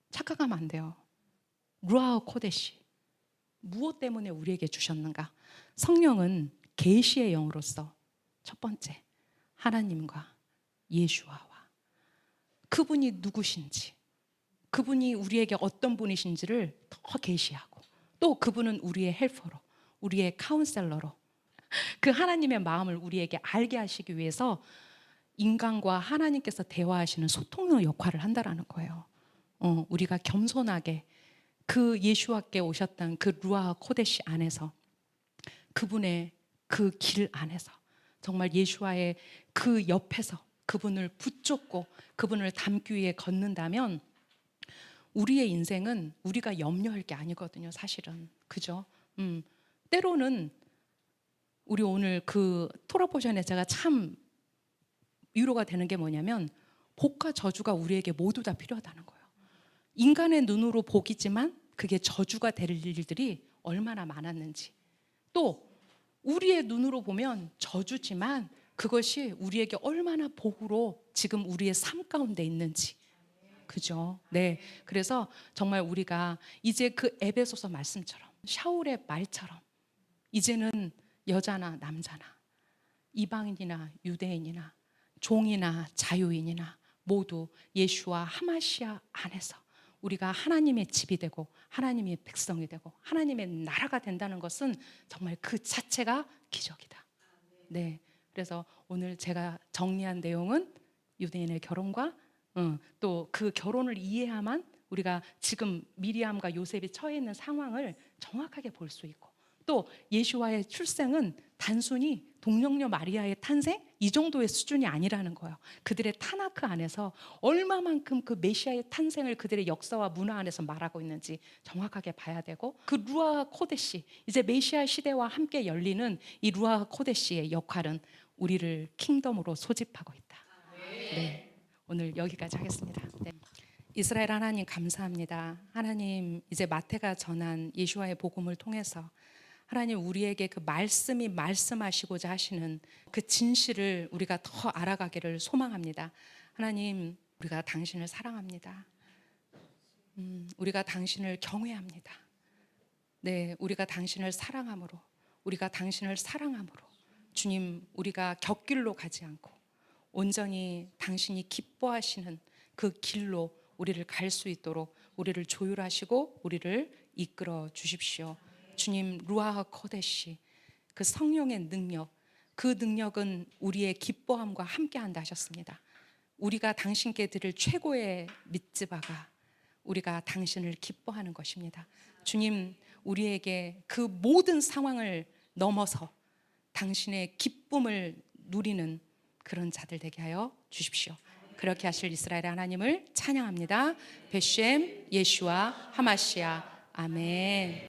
착각하면 안 돼요. 루아흐 코데시 무엇 때문에 우리에게 주셨는가? 성령은 계시의 영으로서 첫 번째 하나님과 예수와와 그분이 누구신지, 그분이 우리에게 어떤 분이신지를 더 계시하고, 또 그분은 우리의 헬퍼로, 우리의 카운셀러로 그 하나님의 마음을 우리에게 알게 하시기 위해서 인간과 하나님께서 대화하시는 소통의 역할을 한다라는 거예요. 우리가 겸손하게 그 예수와께 오셨던 그 루아 코데시 안에서, 그분의 그 길 안에서, 정말 예수와의 그 옆에서 그분을 붙잡고 그분을 닮기 위해 걷는다면 우리의 인생은 우리가 염려할 게 아니거든요, 사실은. 그죠? 때로는 우리 오늘 그 토라 포션에 제가 참 위로가 되는 게 뭐냐면, 복과 저주가 우리에게 모두 다 필요하다는 거예요. 인간의 눈으로 복이지만 그게 저주가 될 일들이 얼마나 많았는지, 또 우리의 눈으로 보면 저주지만 그것이 우리에게 얼마나 복으로 지금 우리의 삶 가운데 있는지. 그죠? 네. 그래서 정말 우리가 이제 그 에베소서 말씀처럼, 샤울의 말처럼, 이제는 여자나 남자나 이방인이나 유대인이나 종이나 자유인이나 모두 예수와 하마시아 안에서 우리가 하나님의 집이 되고 하나님의 백성이 되고 하나님의 나라가 된다는 것은 정말 그 자체가 기적이다. 네. 그래서 오늘 제가 정리한 내용은 유대인의 결혼과 또 그 결혼을 이해야만 우리가 지금 미리암과 요셉이 처해 있는 상황을 정확하게 볼 수 있고, 또 예수와의 출생은 단순히 동정녀 마리아의 탄생 이 정도의 수준이 아니라는 거예요. 그들의 타나크 안에서 얼마만큼 그 메시아의 탄생을 그들의 역사와 문화 안에서 말하고 있는지 정확하게 봐야 되고, 그 루아 코데시, 이제 메시아 시대와 함께 열리는 이 루아 코데시의 역할은 우리를 킹덤으로 소집하고 있다. 네, 오늘 여기까지 하겠습니다. 네. 이스라엘 하나님 감사합니다. 하나님, 이제 마태가 전한 예수와의 복음을 통해서 하나님 우리에게 그 말씀이 말씀하시고자 하시는 그 진실을 우리가 더 알아가기를 소망합니다. 하나님, 우리가 당신을 사랑합니다. 우리가 당신을 경외합니다. 네, 우리가 당신을 사랑함으로, 우리가 당신을 사랑함으로 주님, 우리가 곁길로 가지 않고 온전히 당신이 기뻐하시는 그 길로 우리를 갈 수 있도록 우리를 조율하시고 우리를 이끌어 주십시오. 주님, 루아하 코데시, 그 성령의 능력, 그 능력은 우리의 기뻐함과 함께한다 하셨습니다. 우리가 당신께 드릴 최고의 밑지바가 우리가 당신을 기뻐하는 것입니다. 주님, 우리에게 그 모든 상황을 넘어서 당신의 기쁨을 누리는 그런 자들 되게 하여 주십시오. 그렇게 하실 이스라엘의 하나님을 찬양합니다. 베셴, 예슈아, 하마시아. 아멘.